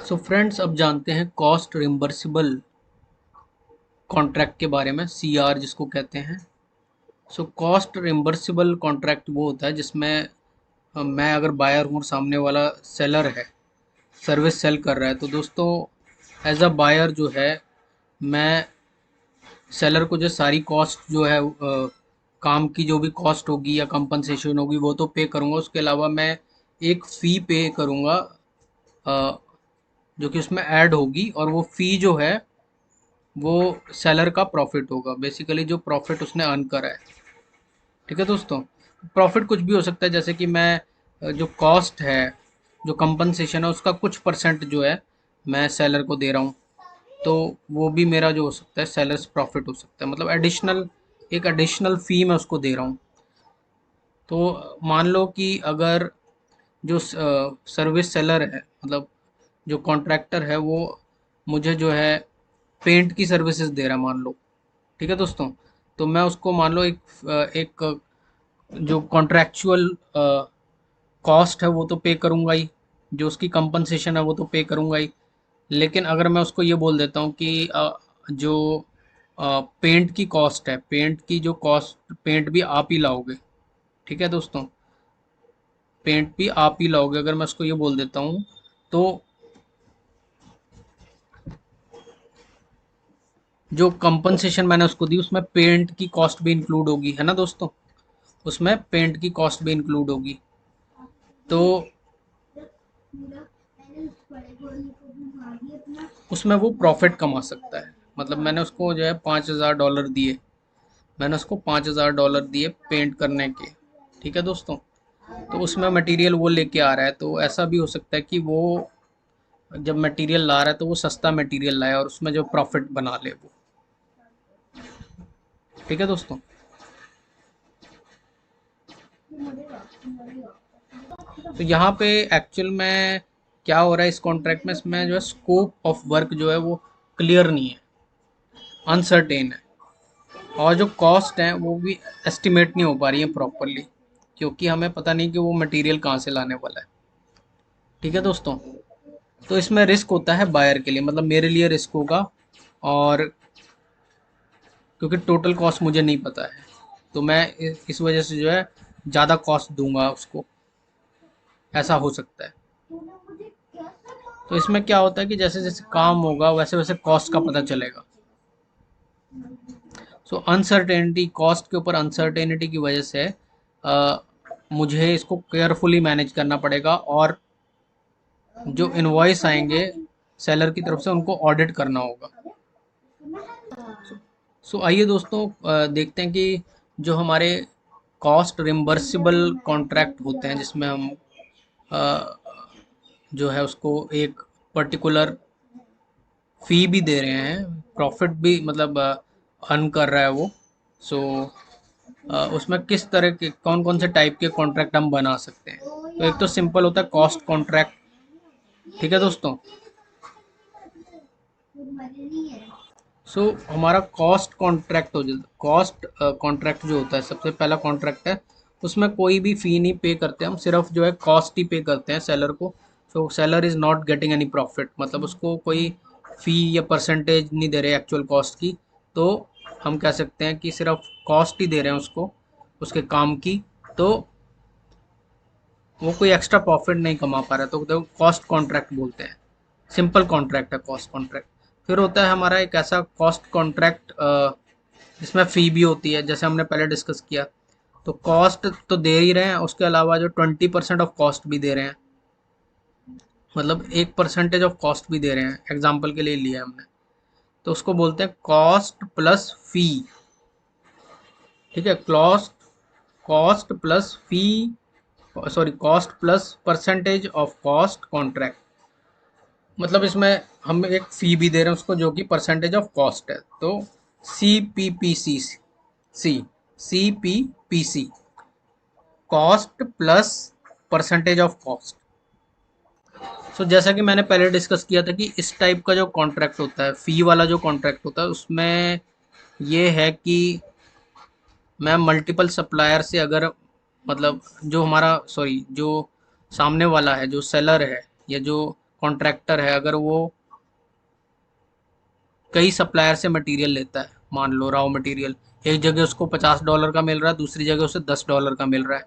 So friends, अब जानते हैं कॉस्ट रिम्बर्सिबल कॉन्ट्रैक्ट के बारे में, सीआर जिसको कहते हैं। सो कॉस्ट रिम्बर्सिबल कॉन्ट्रैक्ट वो होता है जिसमें मैं अगर बायर हूँ और सामने वाला सेलर है, सर्विस सेल कर रहा है, तो दोस्तों एज अ बायर जो है, मैं सेलर को जो सारी कॉस्ट जो है काम की जो भी कॉस्ट होगी या कंपनसेशन होगी वो तो पे करूँगा। उसके अलावा मैं एक फ़ी पे करूँगा जो कि उसमें ऐड होगी, और वो फ़ी जो है वो सेलर का प्रॉफिट होगा, बेसिकली जो प्रॉफिट उसने अर्न करा है। ठीक है दोस्तों, प्रॉफिट कुछ भी हो सकता है, जैसे कि मैं जो कॉस्ट है, जो कंपनसेशन है, उसका कुछ परसेंट जो है मैं सेलर को दे रहा हूँ, तो वो भी मेरा जो हो सकता है सेलर्स प्रॉफिट हो सकता है, मतलब एडिशनल, एक एडिशनल फी मैं उसको दे रहा हूँ। तो मान लो कि अगर जो सर्विस सेलर है, मतलब जो कॉन्ट्रैक्टर है, वो मुझे जो है पेंट की सर्विसेज दे रहा है, मान लो। ठीक है दोस्तों, तो मैं उसको मान लो एक जो कॉन्ट्रैक्चुअल कॉस्ट है वो तो पे करूंगा ही, जो उसकी कंपनसेशन है वो तो पे करूंगा ही। लेकिन अगर मैं उसको ये बोल देता हूँ कि जो पेंट की कॉस्ट है, पेंट की जो कॉस्ट, पेंट भी आप ही लाओगे। ठीक है दोस्तों, पेंट भी आप ही लाओगे, अगर मैं उसको ये बोल देता हूँ, तो जो कंपनसेशन मैंने उसको दी उसमें पेंट की कॉस्ट भी इंक्लूड होगी, है ना दोस्तों, उसमें पेंट की कॉस्ट भी इंक्लूड होगी। तो उसमें वो प्रॉफिट कमा सकता है। मतलब मैंने उसको जो है $5,000 दिए, मैंने उसको $5,000 दिए पेंट करने के। ठीक है दोस्तों, तो उसमें मटेरियल वो लेके आ रहा है, तो ऐसा भी हो सकता है कि वो जब मटेरियल ला रहा है तो वो सस्ता मटेरियल लाए और उसमें जो प्रॉफिट बना ले वो। ठीक है दोस्तों, तो यहाँ पे एक्चुअल में क्या हो रहा है इस कॉन्ट्रैक्ट में, इसमें जो है स्कोप ऑफ वर्क जो है वो क्लियर नहीं है, अनसर्टेन है, और जो कॉस्ट है वो भी एस्टिमेट नहीं हो पा रही है प्रॉपरली, क्योंकि हमें पता नहीं कि वो मटेरियल कहाँ से लाने वाला है। ठीक है दोस्तों, तो इसमें रिस्क होता है बायर के लिए, मतलब मेरे लिए रिस्क होगा, और क्योंकि टोटल कॉस्ट मुझे नहीं पता है, तो मैं इस वजह से जो है ज़्यादा कॉस्ट दूंगा उसको, ऐसा हो सकता है। तो इसमें क्या होता है कि जैसे जैसे काम होगा वैसे वैसे कॉस्ट का पता चलेगा। सो अनसर्टेनिटी, कॉस्ट के ऊपर अनसर्टेनिटी की वजह से अ, मुझे इसको केयरफुली मैनेज करना पड़ेगा, और जो इनवॉइस आएंगे सेलर की तरफ से उनको ऑडिट करना होगा। सो आइए दोस्तों, देखते हैं कि जो हमारे कॉस्ट रिम्बर्सिबल कॉन्ट्रैक्ट होते हैं, जिसमें हम अ, जो है उसको एक पर्टिकुलर फ़ी भी दे रहे हैं, प्रॉफिट भी मतलब अर्न कर रहा है वो। सो उसमें किस तरह के कौन कौन से टाइप के कॉन्ट्रैक्ट हम बना सकते हैं। तो एक तो सिंपल होता है कॉस्ट कॉन्ट्रैक्ट। ठीक है दोस्तों, सो हमारा कॉस्ट कॉन्ट्रैक्ट हो जाता, कॉस्ट कॉन्ट्रैक्ट जो होता है, सबसे पहला कॉन्ट्रैक्ट है, उसमें कोई भी फ़ी नहीं पे करते हम, सिर्फ जो है कॉस्ट ही पे करते हैं सेलर को। So seller is not getting any profit, मतलब उसको कोई फ़ी या परसेंटेज नहीं दे रहे एक्चुअल कॉस्ट की। तो हम कह सकते हैं कि सिर्फ कॉस्ट ही दे रहे हैं उसको, उसके काम की। तो वो कोई एक्स्ट्रा प्रॉफिट नहीं कमा पा रहा, तो देखो कॉस्ट कॉन्ट्रैक्ट बोलते हैं। सिंपल कॉन्ट्रैक्ट है कॉस्ट कॉन्ट्रैक्ट। फिर होता है हमारा एक ऐसा कॉस्ट कॉन्ट्रैक्ट जिसमें फ़ी भी होती है, जैसे हमने पहले डिस्कस किया। तो कॉस्ट तो दे ही रहे हैं, उसके अलावा जो 20% ऑफ कॉस्ट भी दे रहे हैं, मतलब एक परसेंटेज ऑफ कॉस्ट भी दे रहे हैं, एग्जाम्पल के लिए लिया हमने। तो उसको बोलते हैं कॉस्ट प्लस फी। ठीक है, cost, cost plus fee, sorry cost plus percentage of cost contract. मतलब इसमें हम एक फ़ी भी दे रहे हैं उसको, जो कि परसेंटेज ऑफ कॉस्ट है। तो C P P C, C P P C, cost plus percentage of cost. So जैसा कि मैंने पहले डिस्कस किया था कि इस टाइप का जो कॉन्ट्रैक्ट होता है, फ़ी वाला जो कॉन्ट्रैक्ट होता है, उसमें ये है कि मैं मल्टीपल सप्लायर से अगर, मतलब जो हमारा, सॉरी जो सामने वाला है, जो सेलर है या जो कॉन्ट्रैक्टर है, अगर वो कई सप्लायर से मटेरियल लेता है, मान लो रॉ मटेरियल, एक जगह उसको $50 का मिल रहा है, दूसरी जगह उसे $10 का मिल रहा है,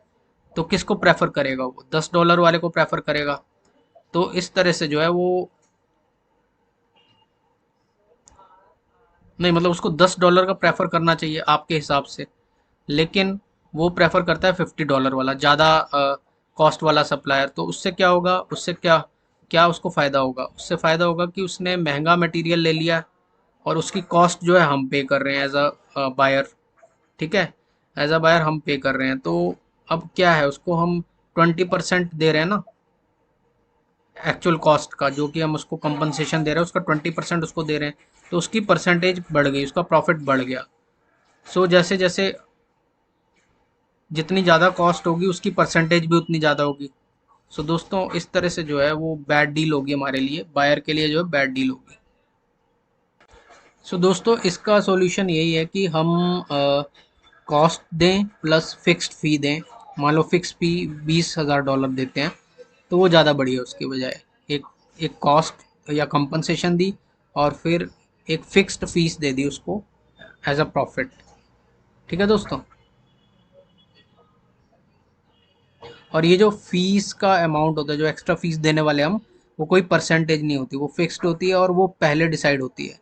तो किसको प्रेफर करेगा? वो $10 वाले को प्रेफर करेगा। तो इस तरह से जो है वो, नहीं मतलब उसको $10 का प्रेफर करना चाहिए आपके हिसाब से, लेकिन वो प्रेफर करता है $50 वाला, ज़्यादा कॉस्ट वाला सप्लायर। तो उससे क्या होगा, उससे क्या क्या उसको फ़ायदा होगा? उससे फ़ायदा होगा कि उसने महंगा मटेरियल ले लिया और उसकी कॉस्ट जो है हम पे कर रहे हैं एज अ बायर। ठीक है, एज अ बायर हम पे कर रहे हैं। तो अब क्या है, उसको हम 20% दे रहे हैं ना एक्चुअल कॉस्ट का, जो कि हम उसको कंपनसेशन दे रहे हैं उसका 20% उसको दे रहे हैं, तो उसकी परसेंटेज बढ़ गई, उसका प्रॉफिट बढ़ गया। सो जैसे जैसे जितनी ज़्यादा कॉस्ट होगी उसकी परसेंटेज भी उतनी ज़्यादा होगी। सो दोस्तों इस तरह से जो है वो बैड डील होगी हमारे लिए, बायर के लिए जो है बैड डील होगी। सो दोस्तों इसका सॉल्यूशन यही है कि हम कॉस्ट दें प्लस फिक्स्ड फ़ी दें। मान लो फिक्स फ़ी $20,000 देते हैं, तो वो ज़्यादा बढ़िया है उसके बजाय। एक एक कॉस्ट या कंपनसेशन दी और फिर एक फिक्स्ड फीस दे दी उसको एज अ प्रॉफिट। ठीक है दोस्तों, और ये जो फीस का अमाउंट होता है, जो एक्स्ट्रा फीस देने वाले हम, वो कोई परसेंटेज नहीं होती, वो फिक्स्ड होती है और वो पहले डिसाइड होती है,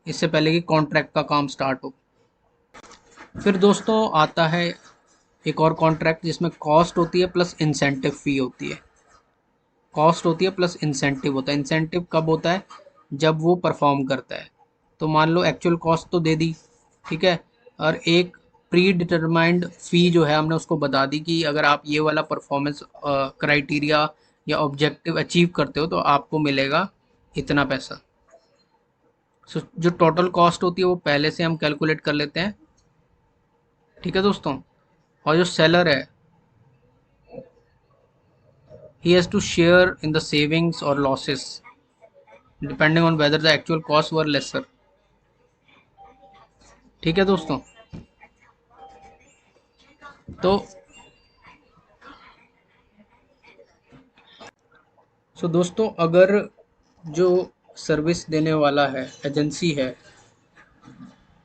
इससे पहले कि कॉन्ट्रैक्ट का काम स्टार्ट हो। फिर दोस्तों आता है एक और कॉन्ट्रैक्ट जिसमें कॉस्ट होती है प्लस इंसेंटिव फी होती है। कॉस्ट होती है प्लस इंसेंटिव होता है। इंसेंटिव कब होता है? जब वो परफॉर्म करता है। तो मान लो एक्चुअल कॉस्ट तो दे दी, ठीक है, और एक प्री डिटरमाइंड फ़ी जो है हमने उसको बता दी कि अगर आप ये वाला परफॉर्मेंस क्राइटेरिया या ऑब्जेक्टिव अचीव करते हो तो आपको मिलेगा इतना पैसा। सो जो टोटल कॉस्ट होती है वो पहले से हम कैलकुलेट कर लेते हैं। ठीक है दोस्तों, और जो सेलर है, he has to share in the savings or losses depending on whether the actual costs were lesser। ठीक है दोस्तों, तो दोस्तों अगर जो सर्विस देने वाला है, एजेंसी है,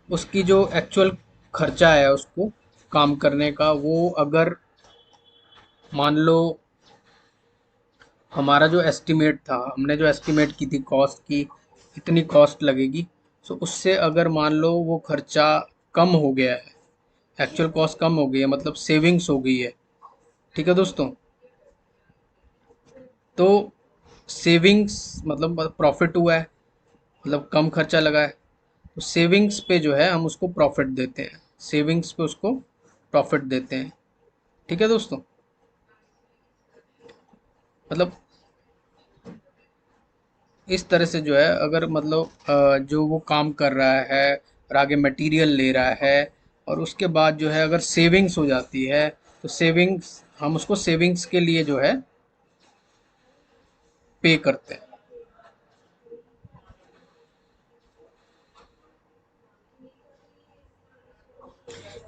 उसकी जो एक्चुअल खर्चा है उसको काम करने का, वो अगर मान लो हमारा जो एस्टिमेट था, हमने जो एस्टिमेट की थी कॉस्ट की, इतनी कॉस्ट लगेगी, सो उससे अगर मान लो वो खर्चा कम हो गया है, एक्चुअल कॉस्ट कम हो गई है, मतलब सेविंग्स हो गई है। ठीक है दोस्तों, तो सेविंग्स मतलब प्रॉफिट हुआ है, मतलब कम खर्चा लगा है, तो सेविंग्स पे जो है हम उसको प्रॉफिट देते हैं, सेविंग्स पे उसको प्रॉफिट देते हैं। ठीक है दोस्तों, मतलब इस तरह से जो है, अगर मतलब जो वो काम कर रहा है और आगे मटेरियल ले रहा है और उसके बाद जो है अगर सेविंग्स हो जाती है, तो सेविंग्स हम उसको सेविंग्स के लिए जो है पे करते हैं।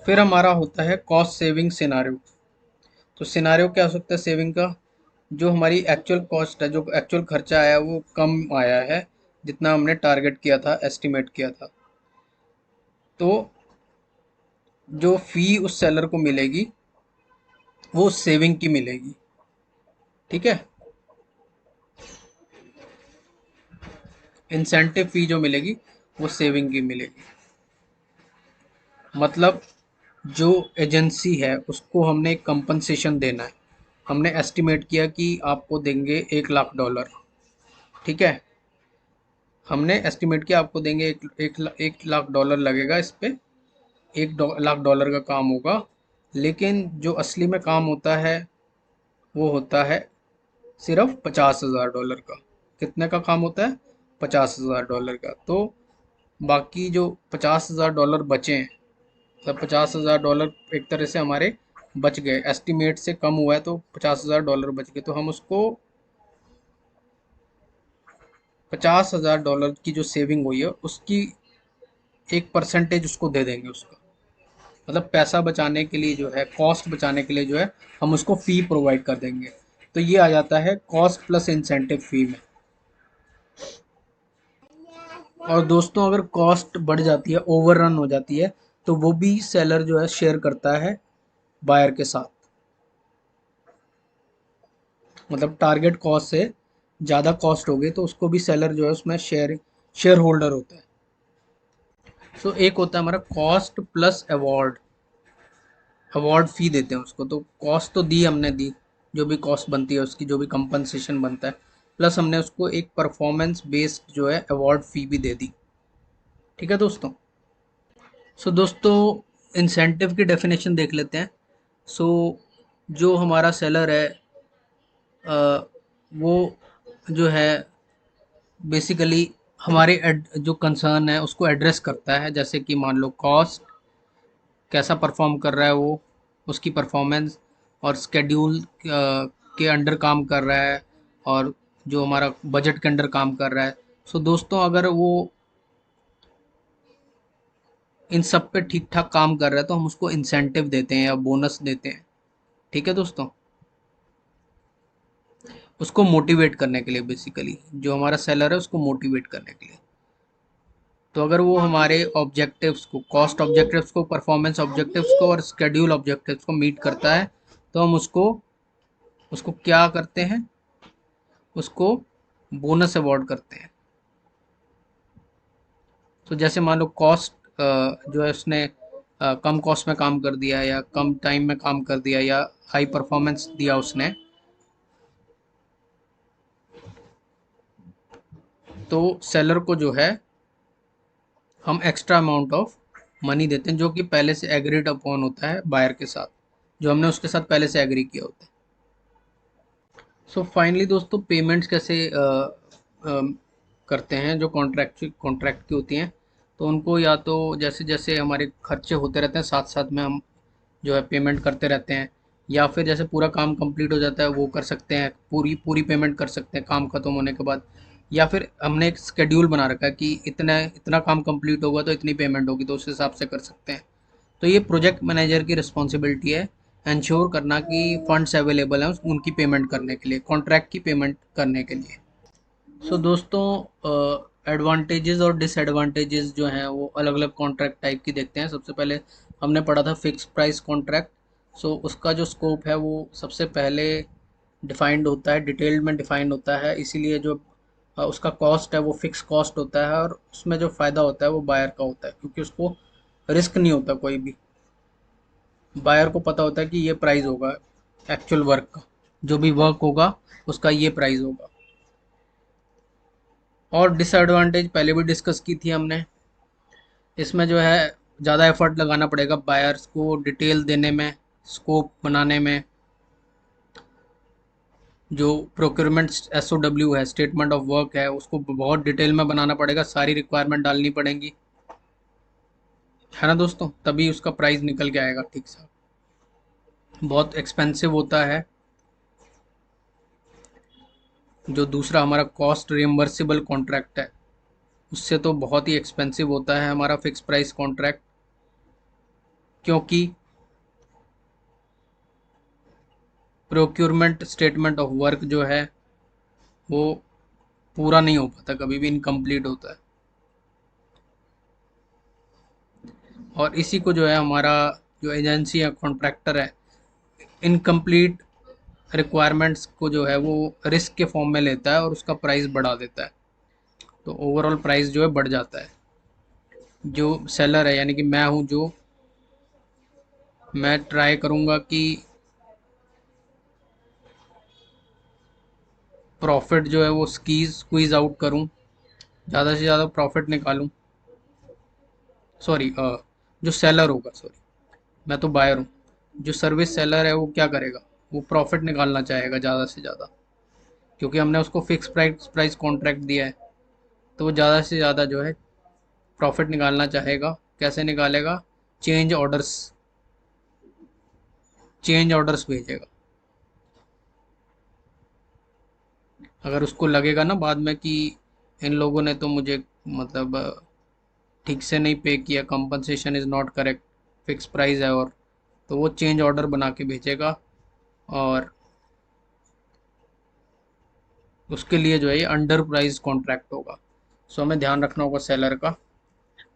फिर हमारा होता है कॉस्ट सेविंग सिनारियो। तो सिनारियो क्या हो सकता है सेविंग का? जो हमारी एक्चुअल कॉस्ट है, जो एक्चुअल खर्चा आया वो कम आया है जितना हमने टारगेट किया था, एस्टिमेट किया था, तो जो फी उस सेलर को मिलेगी वो सेविंग की मिलेगी। ठीक है, इंसेंटिव फी जो मिलेगी वो सेविंग की मिलेगी। मतलब जो एजेंसी है उसको हमने एक कंपनसेशन देना है, हमने एस्टिमेट किया कि आपको देंगे $1,00,000। ठीक है, हमने एस्टिमेट किया आपको देंगे $1,00,000 लगेगा इस पे, $1,00,000 का काम होगा। लेकिन जो असली में काम होता है वो होता है सिर्फ $50,000 का। कितने का काम होता है? $50,000 का। तो बाकी जो $50,000 बचे हैं, मतलब $50,000 एक तरह से हमारे बच गए, एस्टिमेट से कम हुआ है तो $50,000 बच गए, तो हम उसको $50,000 की जो सेविंग हुई है उसकी एक परसेंटेज उसको दे देंगे उसका, मतलब पैसा बचाने के लिए जो है, कॉस्ट बचाने के लिए जो है हम उसको फ़ी प्रोवाइड कर देंगे। तो ये आ जाता है कॉस्ट प्लस इंसेंटिव फी में। और दोस्तों अगर कॉस्ट बढ़ जाती है, ओवर रन हो जाती है, तो वो भी सेलर जो है शेयर करता है बायर के साथ। मतलब टारगेट कॉस्ट से ज़्यादा कॉस्ट हो गई तो उसको भी सेलर जो है उसमें शेयर होल्डर होता है। सो एक होता है हमारा कॉस्ट प्लस अवार्ड, अवार्ड फी देते हैं उसको। तो कॉस्ट तो दी हमने दी, जो भी कॉस्ट बनती है उसकी, जो भी कंपनसेशन बनता है, प्लस हमने उसको एक परफॉर्मेंस बेस्ड जो है अवार्ड फी भी दे दी। ठीक है दोस्तों। सो दोस्तों इंसेंटिव की डेफिनेशन देख लेते हैं। सो जो हमारा सेलर है वो जो है बेसिकली हमारे जो कंसर्न है उसको एड्रेस करता है। जैसे कि मान लो कॉस्ट कैसा परफॉर्म कर रहा है वो, उसकी परफॉर्मेंस, और स्केड्यूल के अंडर काम कर रहा है, और जो हमारा बजट के अंडर काम कर रहा है। सो दोस्तों अगर वो इन सब पे ठीक ठाक काम कर रहा है तो हम उसको इंसेंटिव देते हैं या बोनस देते हैं। ठीक है दोस्तों, उसको मोटिवेट करने के लिए, बेसिकली जो हमारा सेलर है उसको मोटिवेट करने के लिए। तो अगर वो हमारे ऑब्जेक्टिव्स को, कॉस्ट ऑब्जेक्टिव्स को, परफॉर्मेंस ऑब्जेक्टिव्स को और स्केड्यूल ऑब्जेक्टिव्स को मीट करता है तो हम उसको उसको क्या करते हैं, उसको बोनस अवार्ड करते हैं। तो जैसे मान लो कॉस्ट जो है उसने कम कॉस्ट में काम कर दिया या कम टाइम में काम कर दिया या हाई परफॉर्मेंस दिया उसने, तो सेलर को जो है हम एक्स्ट्रा अमाउंट ऑफ मनी देते हैं, जो कि पहले से एग्रीड अपॉन होता है बायर के साथ, जो हमने उसके साथ पहले से एग्री किया होता है। सो फाइनली दोस्तों पेमेंट्स कैसे करते हैं जो कॉन्ट्रैक्ट की होती हैं। तो उनको या तो जैसे जैसे हमारे खर्चे होते रहते हैं साथ साथ में हम जो है पेमेंट करते रहते हैं, या फिर जैसे पूरा काम कंप्लीट हो जाता है वो कर सकते हैं, पूरी पूरी पेमेंट कर सकते हैं काम खत्म होने के बाद। या फिर हमने एक शेड्यूल बना रखा है कि इतना इतना काम कंप्लीट होगा तो इतनी पेमेंट होगी, तो उस हिसाब से कर सकते हैं। तो ये प्रोजेक्ट मैनेजर की रिस्पॉन्सिबिलिटी है इंश्योर करना कि फंड्स अवेलेबल हैं उनकी पेमेंट करने के लिए, कॉन्ट्रैक्ट की पेमेंट करने के लिए। सो दोस्तों एडवांटेजेस और डिसएडवांटेजेस जो हैं वो अलग अलग कॉन्ट्रैक्ट टाइप की देखते हैं। सबसे पहले हमने पढ़ा था फिक्स प्राइस कॉन्ट्रैक्ट। सो उसका जो स्कोप है वो सबसे पहले डिफाइंड होता है, डिटेल्ड में डिफाइंड होता है, इसीलिए जो उसका कॉस्ट है वो फिक्स कॉस्ट होता है, और उसमें जो फ़ायदा होता है वो बायर का होता है, क्योंकि उसको रिस्क नहीं होता कोई भी। बायर को पता होता है कि ये प्राइस होगा एक्चुअल वर्क का, जो भी वर्क होगा उसका ये प्राइस होगा। और डिसएडवांटेज पहले भी डिस्कस की थी हमने। इसमें जो है ज़्यादा एफर्ट लगाना पड़ेगा बायर्स को डिटेल देने में, स्कोप बनाने में। जो प्रोक्योरमेंट SOW है, स्टेटमेंट ऑफ वर्क है, उसको बहुत डिटेल में बनाना पड़ेगा, सारी रिक्वायरमेंट डालनी पड़ेंगी, है ना दोस्तों, तभी उसका प्राइस निकल के आएगा ठीक सा। बहुत एक्सपेंसिव होता है। जो दूसरा हमारा कॉस्ट रियम्बर्सिबल कॉन्ट्रैक्ट है उससे तो बहुत ही एक्सपेंसिव होता है हमारा फिक्स प्राइस कॉन्ट्रैक्ट, क्योंकि प्रोक्योरमेंट स्टेटमेंट ऑफ वर्क जो है वो पूरा नहीं हो पाता, कभी भी इनकम्प्लीट होता है। और इसी को जो है हमारा जो एजेंसी या कॉन्ट्रैक्टर है, इनकम्प्लीट रिक्वायरमेंट्स को जो है वो रिस्क के फॉर्म में लेता है और उसका प्राइस बढ़ा देता है, तो ओवरऑल प्राइस जो है बढ़ जाता है। जो सेलर है यानी कि मैं हूँ, जो मैं ट्राई करूँगा कि प्रॉफिट जो है वो स्क्वीज़ आउट करूँ, ज़्यादा से ज़्यादा प्रॉफिट निकालूँ। सॉरी, जो सेलर होगा, सॉरी मैं तो बायर हूँ। जो सर्विस सेलर है वो क्या करेगा, वो प्रॉफिट निकालना चाहेगा ज़्यादा से ज़्यादा, क्योंकि हमने उसको फिक्स प्राइस कॉन्ट्रैक्ट दिया है, तो वो ज़्यादा से ज़्यादा जो है प्रॉफिट निकालना चाहेगा। कैसे निकालेगा, चेंज ऑर्डर्स चेंज ऑर्डर्स भेजेगा। अगर उसको लगेगा ना बाद में कि इन लोगों ने तो मुझे मतलब ठीक से नहीं पे किया, compensation is not correct, fix price है, और तो वो चेंज ऑर्डर बना के भेजेगा। और उसके लिए जो है ये अंडर प्राइस कॉन्ट्रैक्ट होगा। सो हमें ध्यान रखना होगा सेलर का।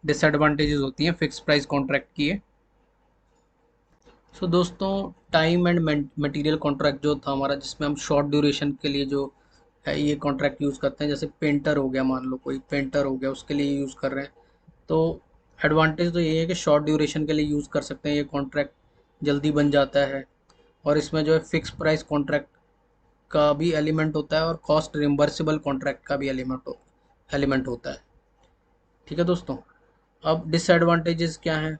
डिसएडवांटेजेस होती हैं फिक्स प्राइस कॉन्ट्रैक्ट की है। सो दोस्तों, टाइम एंड मटेरियल कॉन्ट्रैक्ट जो था हमारा, जिसमें हम शॉर्ट ड्यूरेशन के लिए जो है ये कॉन्ट्रैक्ट यूज़ करते हैं, जैसे पेंटर हो गया, मान लो कोई पेंटर हो गया, उसके लिए यूज़ कर रहे हैं। तो एडवांटेज तो ये है कि शॉर्ट ड्यूरेशन के लिए यूज़ कर सकते हैं, ये कॉन्ट्रैक्ट जल्दी बन जाता है। और इसमें जो है फिक्स प्राइस कॉन्ट्रैक्ट का भी एलिमेंट होता है और कॉस्ट रिम्बर्सिबल कॉन्ट्रैक्ट का भी एलिमेंट होता है। ठीक है दोस्तों। अब डिसएडवांटेजेस क्या हैं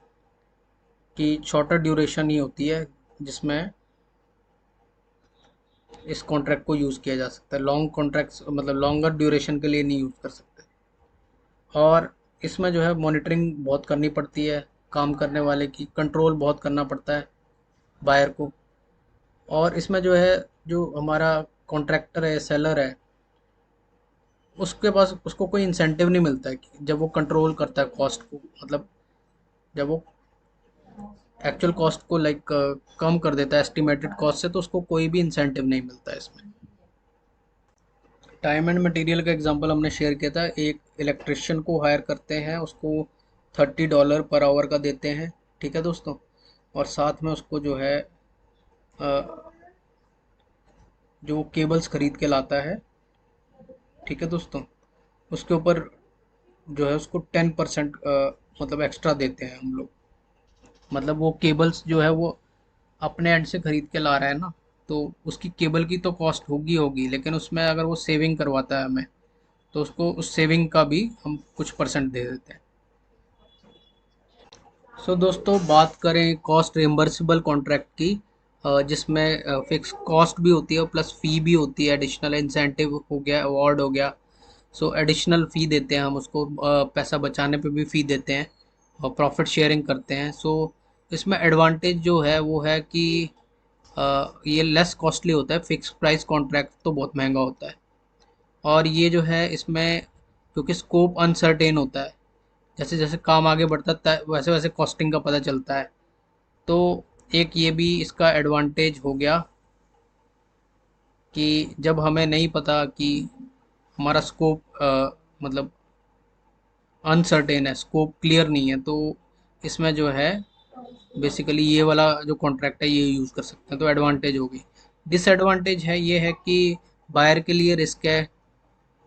कि शॉर्टर ड्यूरेशन ही होती है जिसमें इस कॉन्ट्रैक्ट को यूज़ किया जा सकता है। लॉन्ग कॉन्ट्रैक्ट्स मतलब लॉन्गर ड्यूरेशन के लिए नहीं यूज़ कर सकते। और इसमें जो है मॉनिटरिंग बहुत करनी पड़ती है, काम करने वाले की कंट्रोल बहुत करना पड़ता है बायर को। और इसमें जो है, जो हमारा कॉन्ट्रैक्टर है, सेलर है, उसके पास उसको कोई इंसेंटिव नहीं मिलता है कि जब वो कंट्रोल करता है कॉस्ट को, मतलब जब वो एक्चुअल कॉस्ट को कम कर देता है एस्टिमेटेड कॉस्ट से, तो उसको कोई भी इंसेंटिव नहीं मिलता है इसमें। टाइम एंड मटेरियल का एग्जांपल हमने शेयर किया था। एक इलेक्ट्रिशियन को हायर करते हैं, उसको $30 पर आवर का देते हैं। ठीक है दोस्तों। और साथ में उसको जो है जो केबल्स खरीद के लाता है, ठीक है दोस्तों, उसके ऊपर जो है उसको 10% मतलब एक्स्ट्रा देते हैं हम लोग। मतलब वो केबल्स जो है वो अपने एंड से खरीद के ला रहा है ना, तो उसकी केबल की तो कॉस्ट होगी होगी, लेकिन उसमें अगर वो सेविंग करवाता है हमें, तो उसको उस सेविंग का भी हम कुछ परसेंट दे देते हैं। सो दोस्तों, बात करें कॉस्ट रिम्बर्सिबल कॉन्ट्रैक्ट की, जिसमें फिक्स कॉस्ट भी होती है प्लस फ़ी भी होती है, एडिशनल इंसेंटिव हो गया, अवार्ड हो गया। सो एडिशनल फ़ी देते हैं हम उसको, पैसा बचाने पे भी फ़ी देते हैं और प्रॉफिट शेयरिंग करते हैं। सो इसमें एडवांटेज जो है वो है कि ये लेस कॉस्टली होता है। फिक्स प्राइस कॉन्ट्रैक्ट तो बहुत महंगा होता है। और ये जो है इसमें, क्योंकि स्कोप अनसर्टेन होता है, जैसे जैसे काम आगे बढ़ता है वैसे वैसे कॉस्टिंग का पता चलता है। तो एक ये भी इसका एडवांटेज हो गया कि जब हमें नहीं पता कि हमारा स्कोप मतलब अनसर्टेन है, स्कोप क्लियर नहीं है, तो इसमें जो है बेसिकली ये वाला जो कॉन्ट्रैक्ट है ये यूज़ कर सकते हैं, तो एडवांटेज होगी। डिसएडवांटेज है ये है कि बायर के लिए रिस्क है।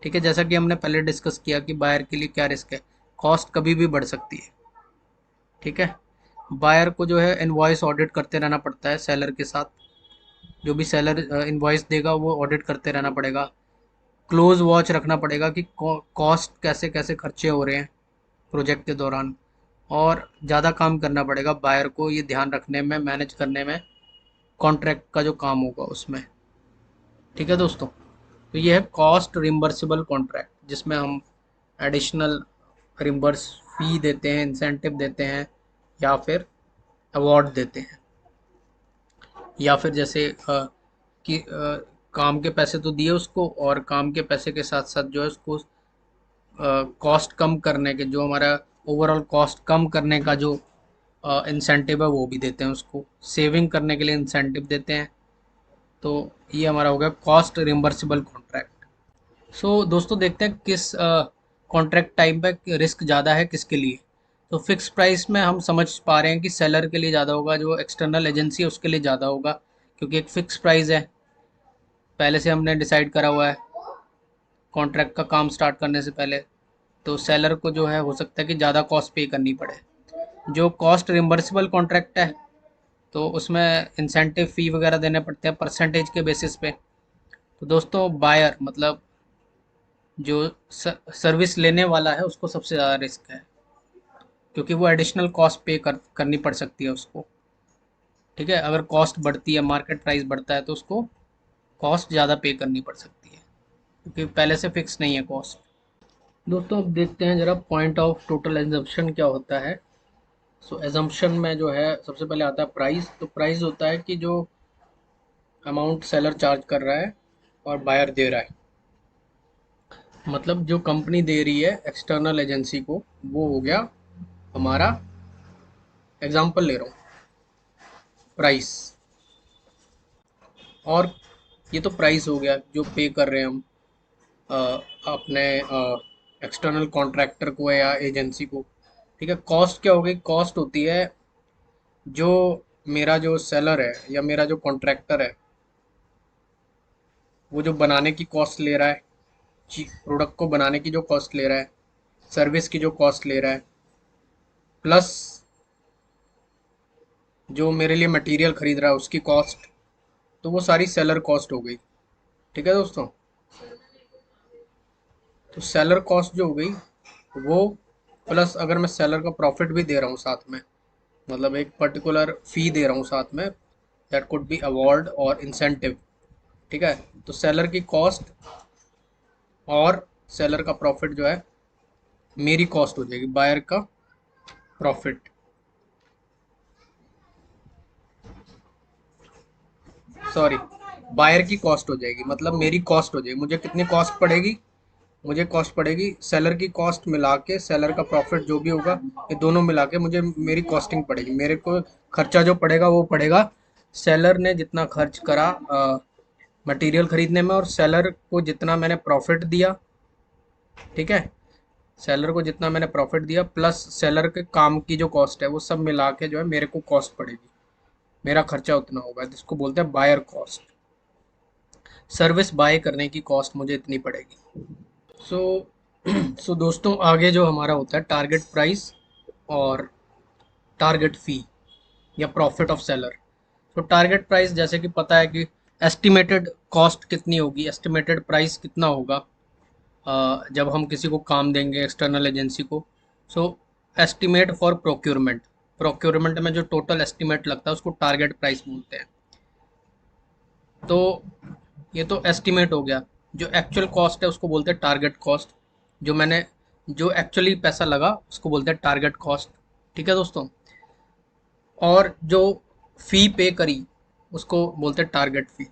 ठीक है, जैसा कि हमने पहले डिस्कस किया कि बायर के लिए क्या रिस्क है, कॉस्ट कभी भी बढ़ सकती है। ठीक है, बायर को जो है इनवॉइस ऑडिट करते रहना पड़ता है सेलर के साथ। जो भी सेलर इनवॉइस देगा वो ऑडिट करते रहना पड़ेगा। क्लोज वॉच रखना पड़ेगा कि कॉस्ट कैसे कैसे खर्चे हो रहे हैं प्रोजेक्ट के दौरान। और ज़्यादा काम करना पड़ेगा बायर को ये ध्यान रखने में, मैनेज करने में, कॉन्ट्रैक्ट का जो काम होगा उसमें। ठीक है दोस्तों। तो ये है कॉस्ट रिम्बर्सिबल कॉन्ट्रैक्ट, जिसमें हम एडिशनल रिम्बर्स फी देते हैं, इंसेंटिव देते हैं, या फिर अवार्ड देते हैं, या फिर जैसे कि काम के पैसे तो दिए उसको, और काम के पैसे के साथ साथ जो है उसको कॉस्ट कम करने के, जो हमारा ओवरऑल कॉस्ट कम करने का जो इंसेंटिव है वो भी देते हैं उसको, सेविंग करने के लिए इंसेंटिव देते हैं। तो ये हमारा हो गया कॉस्ट रिम्बर्सिबल कॉन्ट्रैक्ट। सो दोस्तों, देखते हैं किस कॉन्ट्रैक्ट टाइप पे रिस्क ज़्यादा है किसके लिए। तो फिक्स प्राइस में हम समझ पा रहे हैं कि सेलर के लिए ज़्यादा होगा, जो एक्सटर्नल एजेंसी है उसके लिए ज़्यादा होगा, क्योंकि एक फिक्स प्राइस है, पहले से हमने डिसाइड करा हुआ है कॉन्ट्रैक्ट का काम स्टार्ट करने से पहले। तो सेलर को जो है हो सकता है कि ज़्यादा कॉस्ट पे करनी पड़े। जो कॉस्ट रिम्बर्सिबल कॉन्ट्रैक्ट है, तो उसमें इंसेंटिव फ़ी वगैरह देने पड़ते हैं परसेंटेज के बेसिस पे। तो दोस्तों, बायर मतलब जो सर्विस लेने वाला है उसको सबसे ज़्यादा रिस्क है, क्योंकि वो एडिशनल कॉस्ट करनी पड़ सकती है उसको। ठीक है, अगर कॉस्ट बढ़ती है, मार्केट प्राइस बढ़ता है, तो उसको कॉस्ट ज़्यादा पे करनी पड़ सकती है, क्योंकि पहले से फिक्स नहीं है कॉस्ट। दोस्तों, अब देखते हैं जरा पॉइंट ऑफ टोटल एजम्पशन क्या होता है। सो एजम्पशन में जो है सबसे पहले आता है प्राइस। तो प्राइस होता है कि जो अमाउंट सेलर चार्ज कर रहा है और बायर दे रहा है, मतलब जो कंपनी दे रही है एक्सटर्नल एजेंसी को, वो हो गया हमारा, एग्जांपल ले रहा हूँ, प्राइस। और ये तो प्राइस हो गया जो पे कर रहे हैं हम। अपने एक्सटर्नल कॉन्ट्रैक्टर को या एजेंसी को। ठीक है, कॉस्ट क्या हो गई? कॉस्ट होती है जो मेरा जो सेलर है या मेरा जो कॉन्ट्रैक्टर है, वो जो बनाने की कॉस्ट ले रहा है, प्रोडक्ट को बनाने की जो कॉस्ट ले रहा है, सर्विस की जो कॉस्ट ले रहा है, प्लस जो मेरे लिए मटेरियल खरीद रहा है उसकी कॉस्ट, तो वो सारी सेलर कॉस्ट हो गई। ठीक है दोस्तों, तो सेलर कॉस्ट जो हो गई वो, प्लस अगर मैं सेलर का प्रॉफिट भी दे रहा हूँ साथ में, मतलब एक पर्टिकुलर फी दे रहा हूँ साथ में, दैट कुड बी अवार्ड और इंसेंटिव। ठीक है, तो सेलर की कॉस्ट और सेलर का प्रॉफिट जो है मेरी कॉस्ट हो जाएगी, बायर का प्रॉफिट, सॉरी, बायर की कॉस्ट हो जाएगी, मतलब मेरी कॉस्ट हो जाएगी। मुझे कितनी कॉस्ट पड़ेगी? मुझे कॉस्ट पड़ेगी सेलर की कॉस्ट मिला के, सेलर का प्रॉफिट जो भी होगा, ये दोनों मिला के मुझे मेरी कॉस्टिंग पड़ेगी। मेरे को खर्चा जो पड़ेगा वो पड़ेगा सेलर ने जितना खर्च करा मटेरियल खरीदने में, और सेलर को जितना मैंने प्रॉफिट दिया। ठीक है, सेलर को जितना मैंने प्रॉफिट दिया प्लस सेलर के काम की जो कॉस्ट है, वो सब मिला के जो है मेरे को कॉस्ट पड़ेगी। मेरा खर्चा उतना होगा, जिसको बोलते हैं बायर कॉस्ट। सर्विस बाय करने की कॉस्ट मुझे इतनी पड़ेगी। सो सो दोस्तों, आगे जो हमारा होता है टारगेट प्राइस और टारगेट फी या प्रॉफिट ऑफ सेलर। तो टारगेट प्राइस जैसे कि पता है कि एस्टिमेटेड कॉस्ट कितनी होगी, एस्टिमेटेड प्राइस कितना होगा जब हम किसी को काम देंगे एक्सटर्नल एजेंसी को। So estimate for procurement, procurement में जो टोटल एस्टिमेट लगता है उसको टारगेट प्राइस बोलते हैं। तो ये तो एस्टिमेट हो गया। जो एक्चुअल कॉस्ट है उसको बोलते हैं टारगेट कॉस्ट। जो मैंने जो एक्चुअली पैसा लगा उसको बोलते हैं टारगेट कॉस्ट। ठीक है दोस्तों, और जो फी पे करी उसको बोलते हैं टारगेट फी।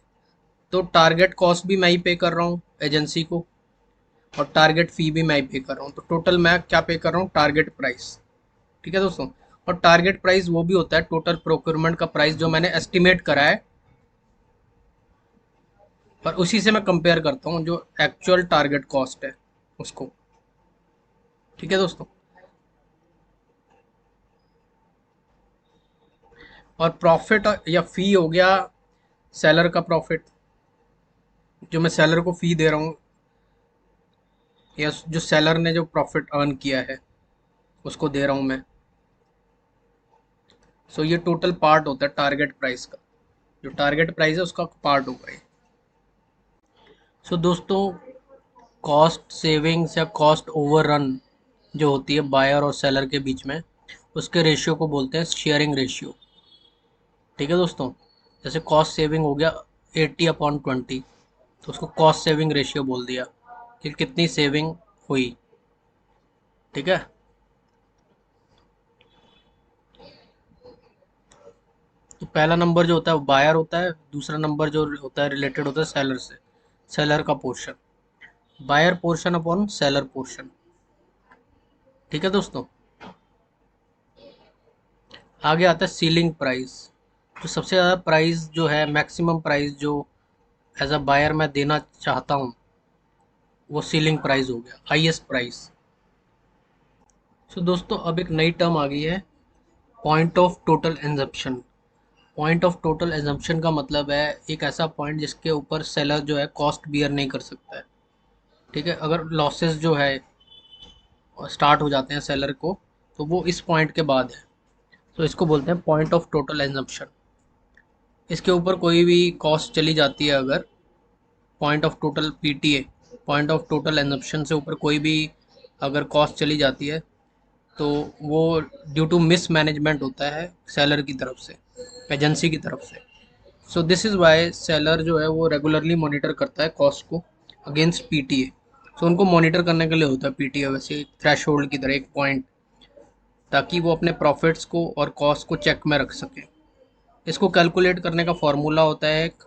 तो टारगेट कॉस्ट भी मैं ही पे कर रहा हूँ एजेंसी को, और टारगेट फी भी मैं ही पे कर रहा हूँ। तो टोटल मैं क्या पे कर रहा हूँ? Target price. ठीक है दोस्तों, और टारगेट प्राइस वो भी होता है टोटल प्रोक्योरमेंट का प्राइस जो मैंने एस्टिमेट करा है, और उसी से मैं कंपेयर करता हूँ जो एक्चुअल टारगेट कॉस्ट है उसको। ठीक है दोस्तों, और प्रॉफिट या फी हो गया सेलर का प्रॉफिट, जो मैं सेलर को फी दे रहा हूँ, या जो सेलर ने जो प्रॉफिट अर्न किया है उसको दे रहा हूँ मैं। सो ये टोटल पार्ट होता है टारगेट प्राइस का। जो टारगेट प्राइस है उसका पार्ट होगा ये। सो दोस्तों, कॉस्ट सेविंग्स या कॉस्ट ओवररन जो होती है बायर और सेलर के बीच में, उसके रेशियो को बोलते हैं शेयरिंग रेशियो। ठीक है दोस्तों, जैसे कॉस्ट सेविंग हो गया 80/20, तो उसको कॉस्ट सेविंग रेशियो बोल दिया कि कितनी सेविंग हुई। ठीक है, तो पहला नंबर जो होता है वो बायर होता है, दूसरा नंबर जो होता है रिलेटेड होता है सेलर से, सेलर का portion, buyer portion upon seller portion. ठीक है दोस्तों, आगे आता है सीलिंग प्राइस। तो सबसे ज़्यादा प्राइस जो है, मैक्सिमम प्राइस जो एज अ बायर मैं देना चाहता हूँ, वो सीलिंग प्राइस हो गया, हाईएस्ट प्राइस। सो दोस्तों, अब एक नई टर्म आ गई है, point of total exemption. Point of total exemption का मतलब है एक ऐसा पॉइंट जिसके ऊपर सेलर जो है कॉस्ट बियर नहीं कर सकता है। ठीक है, अगर लॉसेस जो है स्टार्ट हो जाते हैं सेलर को, तो वो इस पॉइंट के बाद है। तो इसको बोलते हैं पॉइंट ऑफ टोटल एग्जम्पशन। इसके ऊपर कोई भी कॉस्ट चली जाती है, अगर point of total PTA, point of total exemption से ऊपर कोई भी अगर कॉस्ट चली जाती है, तो वो ड्यू टू मिस मैनेजमेंट होता है सेलर की तरफ से, एजेंसी की तरफ से। So this is why seller जो है वो रेगुलरली मॉनिटर करता है कॉस्ट को अगेंस्ट पीटीए। सो उनको मॉनिटर करने के लिए होता है पीटीए, वैसे थ्रेश होल्ड की तरह एक पॉइंट, ताकि वो अपने प्रॉफिट्स को और कॉस्ट को चेक में रख सकें। इसको कैलकुलेट करने का फॉर्मूला होता है एक।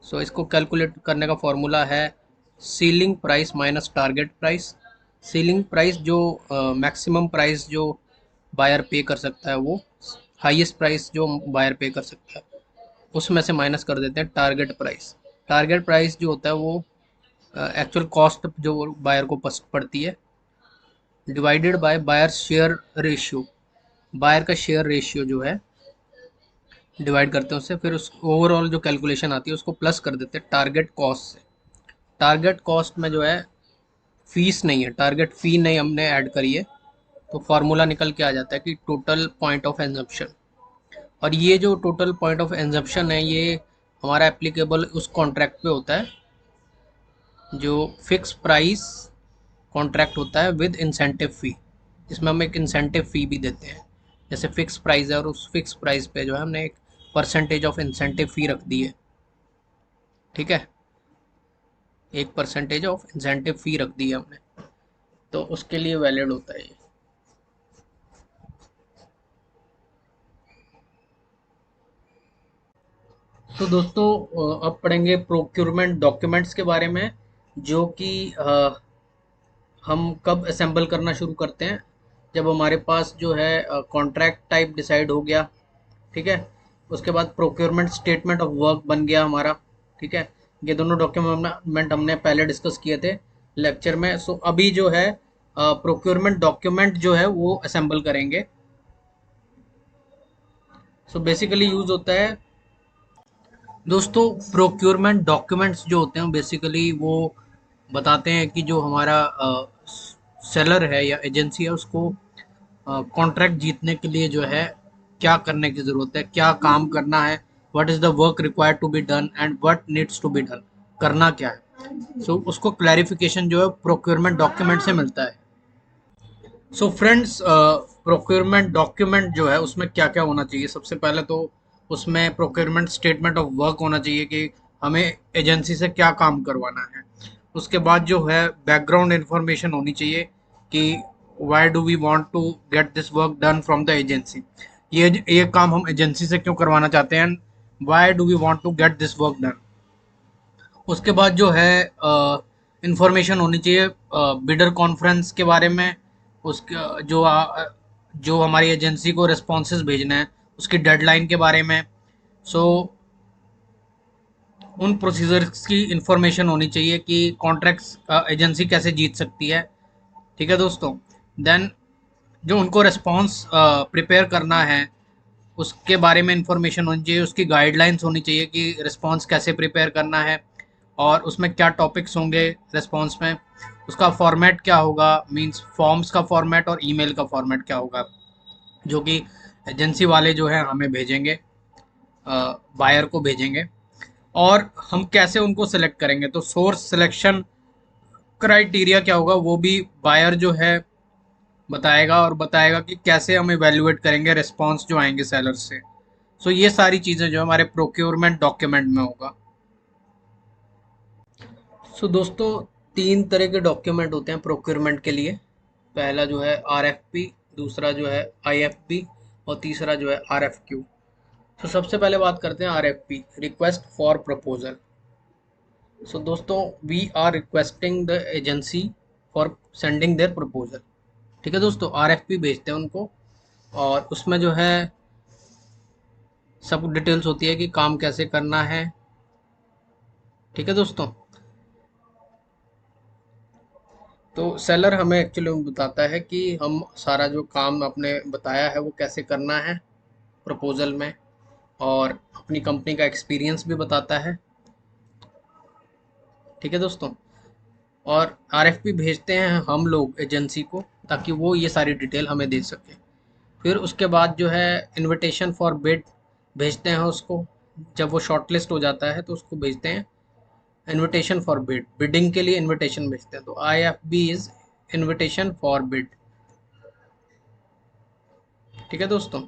सो इसको कैलकुलेट करने का फॉर्मूला है ceiling price minus target price. Ceiling price जो मैक्सिमम प्राइस जो बायर पे कर सकता है, वो हाईएस्ट प्राइस जो बायर पे कर सकता है, उसमें से माइनस कर देते हैं टारगेट प्राइस। टारगेट प्राइस जो होता है वो एक्चुअल कॉस्ट जो बायर को पड़ती है, divided by buyer share ratio. Buyer का शेयर रेशियो जो है डिवाइड करते हैं उससे, फिर उस ओवरऑल जो कैलकुलेशन आती है उसको प्लस कर देते हैं टारगेट कॉस्ट से। टारगेट कॉस्ट में जो है फीस नहीं है, टारगेट फी नहीं हमने ऐड करी है, तो फार्मूला निकल के आ जाता है कि टोटल पॉइंट ऑफ एग्जम्पशन। और ये जो टोटल पॉइंट ऑफ एग्जम्पशन है ये हमारा एप्लीकेबल उस कॉन्ट्रैक्ट पे होता है जो फिक्स प्राइस कॉन्ट्रैक्ट होता है विद इंसेंटिव फ़ी। इसमें हम एक इंसेंटिव फ़ी भी देते हैं, जैसे फिक्स प्राइस है और उस फिक्स प्राइस पे जो है हमने एक परसेंटेज ऑफ इंसेंटिव फ़ी रख दी है। ठीक है, एक परसेंटेज ऑफ इंसेंटिव फ़ी रख दी है हमने, तो उसके लिए वैलिड होता है ये। तो दोस्तों अब पढ़ेंगे प्रोक्योरमेंट डॉक्यूमेंट्स के बारे में, जो कि हम कब असेंबल करना शुरू करते हैं, जब हमारे पास जो है कॉन्ट्रैक्ट टाइप डिसाइड हो गया। ठीक है, उसके बाद प्रोक्योरमेंट स्टेटमेंट ऑफ वर्क बन गया हमारा। ठीक है, ये दोनों डॉक्यूमेंट हमने पहले डिस्कस किए थे लेक्चर में। सो अभी जो है प्रोक्योरमेंट डॉक्यूमेंट जो है वो असेंबल करेंगे। सो बेसिकली यूज होता है दोस्तों, प्रोक्योरमेंट डॉक्यूमेंट्स जो होते हैं बेसिकली वो बताते हैं कि जो हमारा सेलर है या एजेंसी है उसको कॉन्ट्रैक्ट जीतने के लिए जो है क्या करने की ज़रूरत है, क्या काम करना है, what is the work required to be done and what needs to be done, करना क्या है। सो उसको क्लैरिफिकेशन जो है प्रोक्योरमेंट डॉक्यूमेंट से मिलता है। सो फ्रेंड्स, प्रोक्योरमेंट डॉक्यूमेंट जो है उसमें क्या क्या होना चाहिए, सबसे पहले तो उसमें प्रोक्योरमेंट स्टेटमेंट ऑफ वर्क होना चाहिए कि हमें एजेंसी से क्या काम करवाना है। उसके बाद जो है बैकग्राउंड इंफॉर्मेशन होनी चाहिए कि why do we want to get this work done from the agency, ये काम हम एजेंसी से क्यों करवाना चाहते हैं, why do we want to get this work done. उसके बाद जो है इंफॉर्मेशन होनी चाहिए बिडर कॉन्फ्रेंस के बारे में, उसके जो हमारी एजेंसी को रिस्पॉन्सेज भेजना है उसकी डेडलाइन के बारे में। सो उन प्रोसीजर्स की इंफॉर्मेशन होनी चाहिए कि कॉन्ट्रैक्ट्स एजेंसी कैसे जीत सकती है। ठीक है दोस्तों, देन जो उनको रिस्पॉन्स प्रिपेयर करना है उसके बारे में इंफॉर्मेशन होनी चाहिए, उसकी गाइडलाइंस होनी चाहिए कि रिस्पॉन्स कैसे प्रिपेयर करना है और उसमें क्या टॉपिक्स होंगे रिस्पॉन्स में, उसका फॉर्मेट क्या होगा, मींस फॉर्म्स का फॉर्मेट और ईमेल का फॉर्मेट क्या होगा जो कि एजेंसी वाले जो है हमें भेजेंगे, बायर को भेजेंगे। और हम कैसे उनको सेलेक्ट करेंगे, तो सोर्स सिलेक्शन क्राइटेरिया क्या होगा वो भी बायर जो है बताएगा, और बताएगा कि कैसे हम इवेल्युएट करेंगे रिस्पॉन्स जो आएंगे सेलर से। सो ये सारी चीज़ें जो हमारे प्रोक्योरमेंट डॉक्यूमेंट में होगा। सो दोस्तों, तीन तरह के डॉक्यूमेंट होते हैं प्रोक्योरमेंट के लिए। पहला जो है आरएफपी, दूसरा जो है आईएफपी, और तीसरा जो है आरएफक्यू। तो सबसे पहले बात करते हैं RFP, request for proposal. So दोस्तों, we are requesting the agency for sending their proposal. ठीक है दोस्तों, आरएफपी भेजते हैं उनको, और उसमें जो है सब डिटेल्स होती है कि काम कैसे करना है। ठीक है दोस्तों, तो सेलर हमें एक्चुअली बताता है कि हम सारा जो काम आपने बताया है वो कैसे करना है प्रपोजल में, और अपनी कंपनी का एक्सपीरियंस भी बताता है। ठीक है दोस्तों, और आरएफपी भेजते हैं हम लोग एजेंसी को ताकि वो ये सारी डिटेल हमें दे सके। फिर उसके बाद जो है इनविटेशन फॉर बिड भेजते हैं उसको, जब वो शॉर्टलिस्ट हो जाता है तो उसको भेजते हैं इनविटेशन फॉर बिड, बिडिंग के लिए इनविटेशन भेजते हैं, तो IFB is invitation for bid. ठीक है दोस्तों,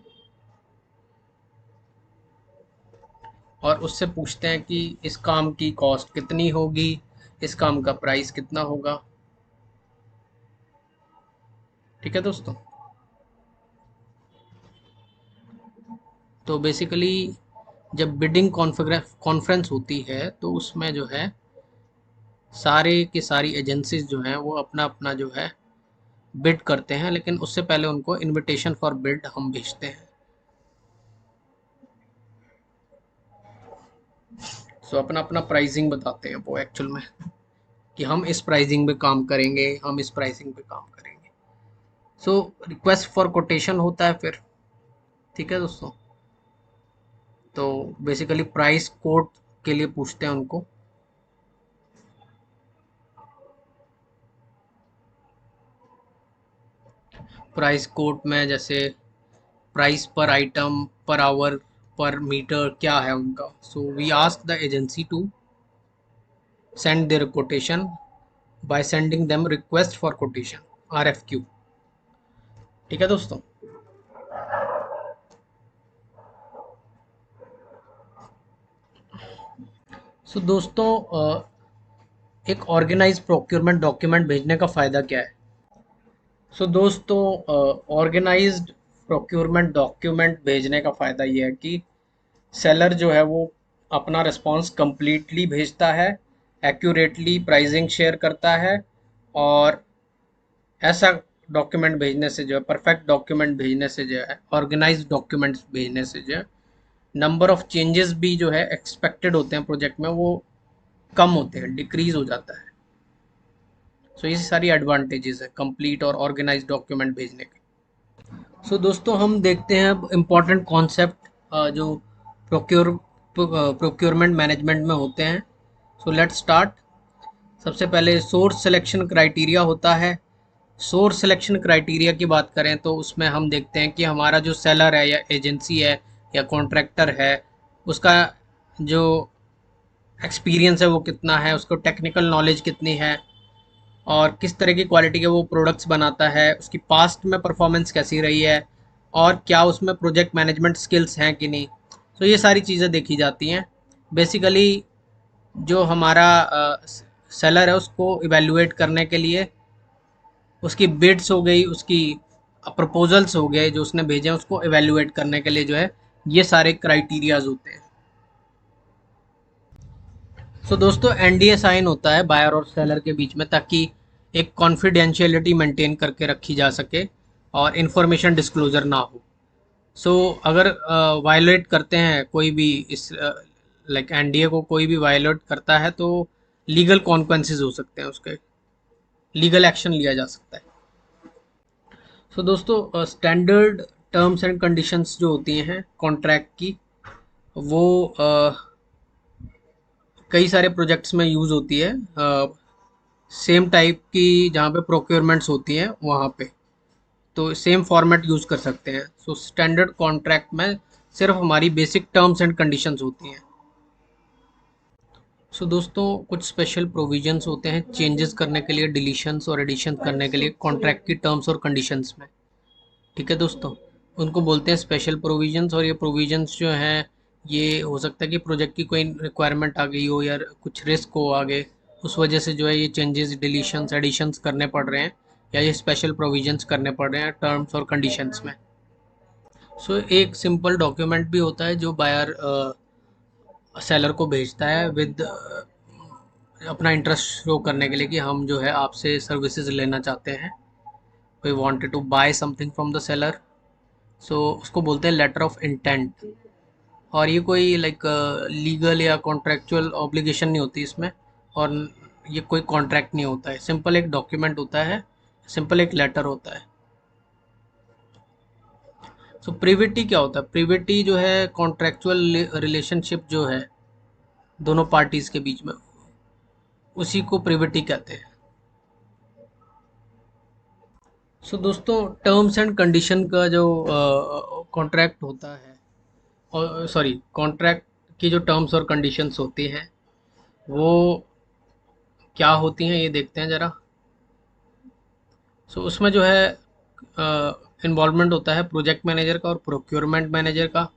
और उससे पूछते हैं कि इस काम की कॉस्ट कितनी होगी, इस काम का प्राइस कितना होगा। ठीक है दोस्तों, तो बेसिकली जब बिडिंग कॉन्फ्रेंस होती है तो उसमें जो है सारे की सारी एजेंसीज जो हैं वो अपना अपना जो है बिड करते हैं, लेकिन उससे पहले उनको इनविटेशन फॉर बिड हम भेजते हैं। सो अपना अपना प्राइसिंग बताते हैं वो एक्चुअल में। कि हम इस प्राइसिंग पे काम करेंगे, हम इस प्राइसिंग पे काम करेंगे। सो रिक्वेस्ट फॉर कोटेशन होता है फिर। ठीक है दोस्तों, तो बेसिकली प्राइस कोट के लिए पूछते हैं उनको। प्राइस कोट में जैसे प्राइस पर आइटम, पर आवर, पर मीटर क्या है उनका। So we ask the agency to send their quotation by sending them request for quotation, RFQ। ठीक है दोस्तों। सो दोस्तों एक ऑर्गेनाइज प्रोक्योरमेंट डॉक्यूमेंट भेजने का फ़ायदा क्या है। सो दोस्तों ऑर्गेनाइज्ड प्रोक्योरमेंट डॉक्यूमेंट भेजने का फ़ायदा ये है कि सेलर जो है वो अपना रिस्पॉन्स कंप्लीटली भेजता है, एक्यूरेटली प्राइसिंग शेयर करता है, और ऐसा डॉक्यूमेंट भेजने से जो है, परफेक्ट डॉक्यूमेंट भेजने से जो है, ऑर्गेनाइज डॉक्यूमेंट्स भेजने से जो है, नंबर ऑफ चेंजेस भी जो है एक्सपेक्टेड होते हैं प्रोजेक्ट में, वो कम होते हैं, डिक्रीज हो जाता है। सो ये सारी एडवांटेजेस है कंप्लीट और ऑर्गेनाइज डॉक्यूमेंट भेजने के। सो दोस्तों हम देखते हैं अब इम्पॉर्टेंट कॉन्सेप्ट जो प्रोक्योरमेंट मैनेजमेंट में होते हैं। So let's start. सबसे पहले सोर्स सिलेक्शन क्राइटेरिया होता है। सोर्स सिलेक्शन क्राइटेरिया की बात करें तो उसमें हम देखते हैं कि हमारा जो सेलर है या एजेंसी है या कॉन्ट्रैक्टर है, उसका जो एक्सपीरियंस है वो कितना है, उसको टेक्निकल नॉलेज कितनी है, और किस तरह की क्वालिटी के वो प्रोडक्ट्स बनाता है, उसकी पास्ट में परफॉर्मेंस कैसी रही है, और क्या उसमें प्रोजेक्ट मैनेजमेंट स्किल्स हैं कि नहीं। तो ये सारी चीज़ें देखी जाती हैं। बेसिकली जो हमारा सेलर है उसको इवेल्युएट करने के लिए उसकी बिड्स हो गई, उसकी प्रपोजल्स हो गए जो उसने भेजे हैं, उसको इवेल्युएट करने के लिए जो है ये सारे क्राइटेरियाज होते हैं। सो दोस्तों NDA साइन होता है बायर और सेलर के बीच में, ताकि एक कॉन्फिडेंशियलिटी मेंटेन करके रखी जा सके और इन्फॉर्मेशन डिस्क्लोजर ना हो। सो अगर वायलेट करते हैं कोई भी इस लाइक NDA को, कोई भी वायलेट करता है तो लीगल कॉन्सिक्वेंसेस हो सकते हैं, उसके लीगल एक्शन लिया जा सकता है। सो दोस्तों स्टैंडर्ड टर्म्स एंड कंडीशंस जो होती हैं कॉन्ट्रैक्ट की, वो कई सारे प्रोजेक्ट्स में यूज़ होती है। सेम टाइप की जहाँ पे प्रोक्योरमेंट्स होती हैं वहाँ पे तो सेम फॉर्मेट यूज़ कर सकते हैं। सो स्टैंडर्ड कॉन्ट्रैक्ट में सिर्फ हमारी बेसिक टर्म्स एंड कंडीशंस होती हैं। सो दोस्तों कुछ स्पेशल प्रोविजंस होते हैं चेंजेस करने के लिए, डिलीशंस और एडिशन करने के लिए कॉन्ट्रैक्ट की टर्म्स और कंडीशंस में। ठीक है दोस्तों, उनको बोलते हैं स्पेशल प्रोविजंस। और ये प्रोविजंस जो हैं, ये हो सकता है कि प्रोजेक्ट की कोई रिक्वायरमेंट आ गई हो या कुछ रिस्क हो आगे, उस वजह से जो है ये चेंजेस, डिलीशंस, एडिशंस करने पड़ रहे हैं, या ये स्पेशल प्रोविजंस करने पड़ रहे हैं टर्म्स और कंडीशंस में। सो एक सिंपल डॉक्यूमेंट भी होता है जो बायर सेलर को भेजता है विद अपना इंटरेस्ट शो करने के लिए कि हम जो है आपसे सर्विसेज लेना चाहते हैं। We wanted to buy something from the seller. So उसको बोलते हैं लेटर ऑफ इंटेंट। और ये कोई लाइक लीगल या कॉन्ट्रेक्चुअल ऑब्लिगेशन नहीं होती इसमें, और ये कोई कॉन्ट्रैक्ट नहीं होता है, सिंपल एक डॉक्यूमेंट होता है, सिंपल एक लेटर होता है। सो प्रिविटी क्या होता है। प्रिविटी जो है कॉन्ट्रेक्चुअल रिलेशनशिप जो है दोनों पार्टीज के बीच में, उसी को प्रिविटी कहते हैं। सो दोस्तों टर्म्स एंड कंडीशन का जो कॉन्ट्रैक्ट होता है, और सॉरी कॉन्ट्रैक्ट की जो टर्म्स और कंडीशंस होती हैं वो क्या होती हैं ये देखते हैं ज़रा। सो उसमें जो है इन्वॉल्वमेंट होता है प्रोजेक्ट मैनेजर का और प्रोक्योरमेंट मैनेजर का।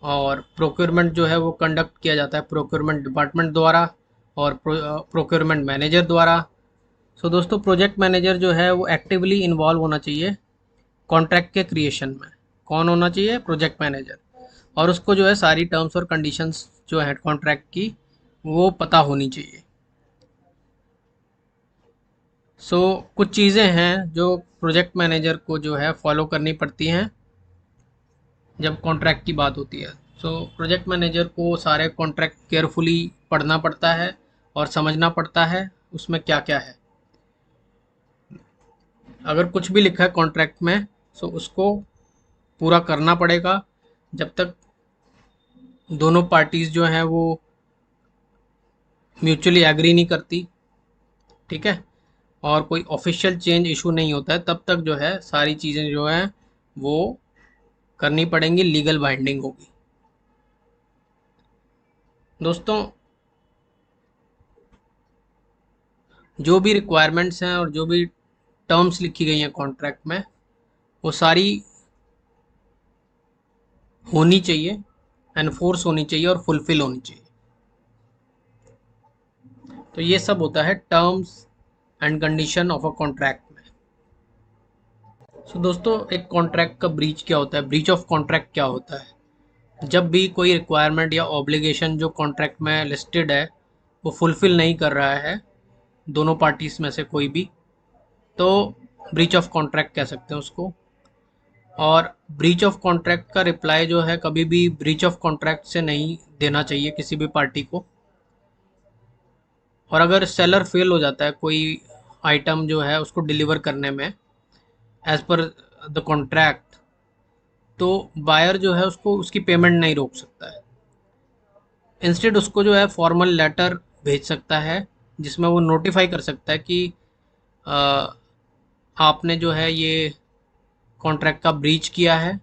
और प्रोक्योरमेंट जो है वो कंडक्ट किया जाता है प्रोक्योरमेंट डिपार्टमेंट द्वारा और प्रोक्योरमेंट मैनेजर द्वारा। सो दोस्तों प्रोजेक्ट मैनेजर जो है वो एक्टिवली इन्वॉल्व होना चाहिए कॉन्ट्रैक्ट के क्रिएशन में। कौन होना चाहिए? Project manager. और उसको जो है सारी टर्म्स और कंडीशंस जो है कॉन्ट्रैक्ट की वो पता होनी चाहिए। सो कुछ चीज़ें हैं जो प्रोजेक्ट मैनेजर को जो है फॉलो करनी पड़ती हैं जब कॉन्ट्रैक्ट की बात होती है। सो प्रोजेक्ट मैनेजर को सारे कॉन्ट्रैक्ट केयरफुली पढ़ना पड़ता है और समझना पड़ता है, उसमें क्या क्या है। अगर कुछ भी लिखा है कॉन्ट्रैक्ट में तो उसको पूरा करना पड़ेगा जब तक दोनों पार्टीज जो हैं वो म्यूचुअली एग्री नहीं करती, ठीक है, और कोई ऑफिशियल चेंज इशू नहीं होता है, तब तक जो है सारी चीज़ें जो हैं वो करनी पड़ेंगी, लीगल बाइंडिंग होगी। दोस्तों, जो भी रिक्वायरमेंट्स हैं और जो भी टर्म्स लिखी गई हैं कॉन्ट्रैक्ट में, वो सारी होनी चाहिए, एनफोर्स होनी चाहिए और फुलफिल होनी चाहिए। तो ये सब होता है terms and condition of a contract में। सो दोस्तों, एक कॉन्ट्रैक्ट का ब्रीच क्या होता है, ब्रीच ऑफ कॉन्ट्रैक्ट क्या होता है? जब भी कोई रिक्वायरमेंट या ऑब्लिगेशन जो कॉन्ट्रैक्ट में लिस्टेड है वो फुलफिल नहीं कर रहा है दोनों पार्टीज में से कोई भी, तो ब्रीच ऑफ कॉन्ट्रैक्ट कह सकते हैं उसको। और ब्रीच ऑफ कॉन्ट्रैक्ट का रिप्लाई जो है कभी भी ब्रीच ऑफ कॉन्ट्रैक्ट से नहीं देना चाहिए किसी भी पार्टी को। और अगर सेलर फेल हो जाता है कोई आइटम जो है उसको डिलीवर करने में एज पर द कॉन्ट्रैक्ट, तो बायर जो है उसको उसकी पेमेंट नहीं रोक सकता है। इंस्टेड उसको जो है फॉर्मल लेटर भेज सकता है जिसमें वो नोटिफाई कर सकता है कि अ, आपने जो है ये कॉन्ट्रैक्ट का ब्रीच किया है।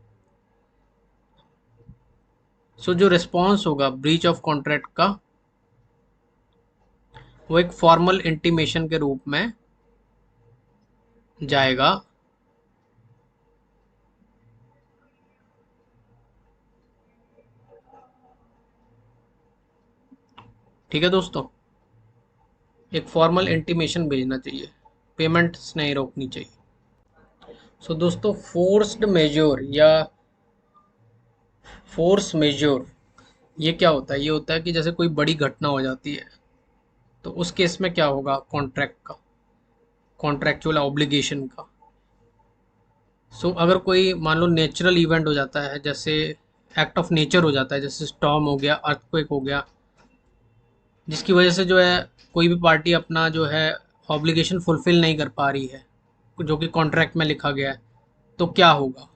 सो जो रिस्पॉन्स होगा ब्रीच ऑफ कॉन्ट्रैक्ट का वो एक फॉर्मल इंटीमेशन के रूप में जाएगा। ठीक है दोस्तों, एक फॉर्मल इंटीमेशन भेजना चाहिए, पेमेंट्स नहीं रोकनी चाहिए। सो दोस्तों, फोर्स्ड मेजोर या फोर्स मेजोर ये क्या होता है? ये होता है कि जैसे कोई बड़ी घटना हो जाती है तो उस केस में क्या होगा कॉन्ट्रैक्ट का, कॉन्ट्रैक्चुअल ऑब्लिगेशन का। अगर कोई मान लो नेचुरल इवेंट हो जाता है, जैसे एक्ट ऑफ नेचर हो जाता है, जैसे स्टॉर्म हो गया, अर्थक्वेक हो गया, जिसकी वजह से जो है कोई भी पार्टी अपना जो है ऑब्लिगेशन फुलफिल नहीं कर पा रही है जो कि कॉन्ट्रैक्ट में लिखा गया है, तो क्या होगा?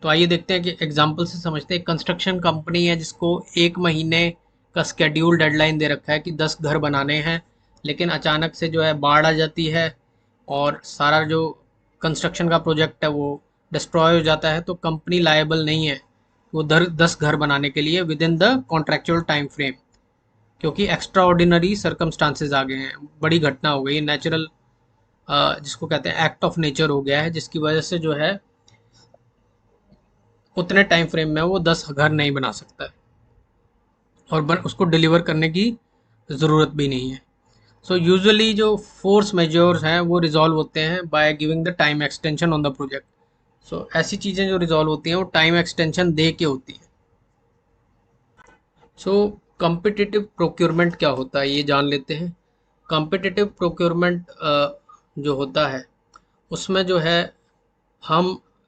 तो आइए देखते हैं कि एग्जाम्पल से समझते हैं। कंस्ट्रक्शन कंपनी है जिसको 1 महीने का स्केड्यूल डेडलाइन दे रखा है कि 10 घर बनाने हैं, लेकिन अचानक से जो है बाढ़ आ जाती है और सारा जो कंस्ट्रक्शन का प्रोजेक्ट है वो डिस्ट्रॉय हो जाता है। तो कंपनी लायबल नहीं है वो 10 घर बनाने के लिए with in the contractual time frame, क्योंकि एक्स्ट्रा ऑर्डिनरी सर्कमस्टांसेज आ गए हैं, बड़ी घटना हो गई, नेचुरल जिसको कहते हैं एक्ट ऑफ नेचर हो गया है, जिसकी वजह से जो है उतने टाइम फ्रेम में वो 10 घर नहीं बना सकता है और उसको डिलीवर करने की ज़रूरत भी नहीं है। यूजुअली जो फोर्स मेजर्स हैं वो रिजॉल्व होते हैं by giving the time extension on the project. ऐसी चीज़ें जो रिजॉल्व होती हैं वो टाइम एक्सटेंशन दे के होती हैं। कॉम्पिटिटिव प्रोक्योरमेंट क्या होता है ये जान लेते हैं। कॉम्पिटिटिव प्रोक्योरमेंट जो होता है उसमें जो है हम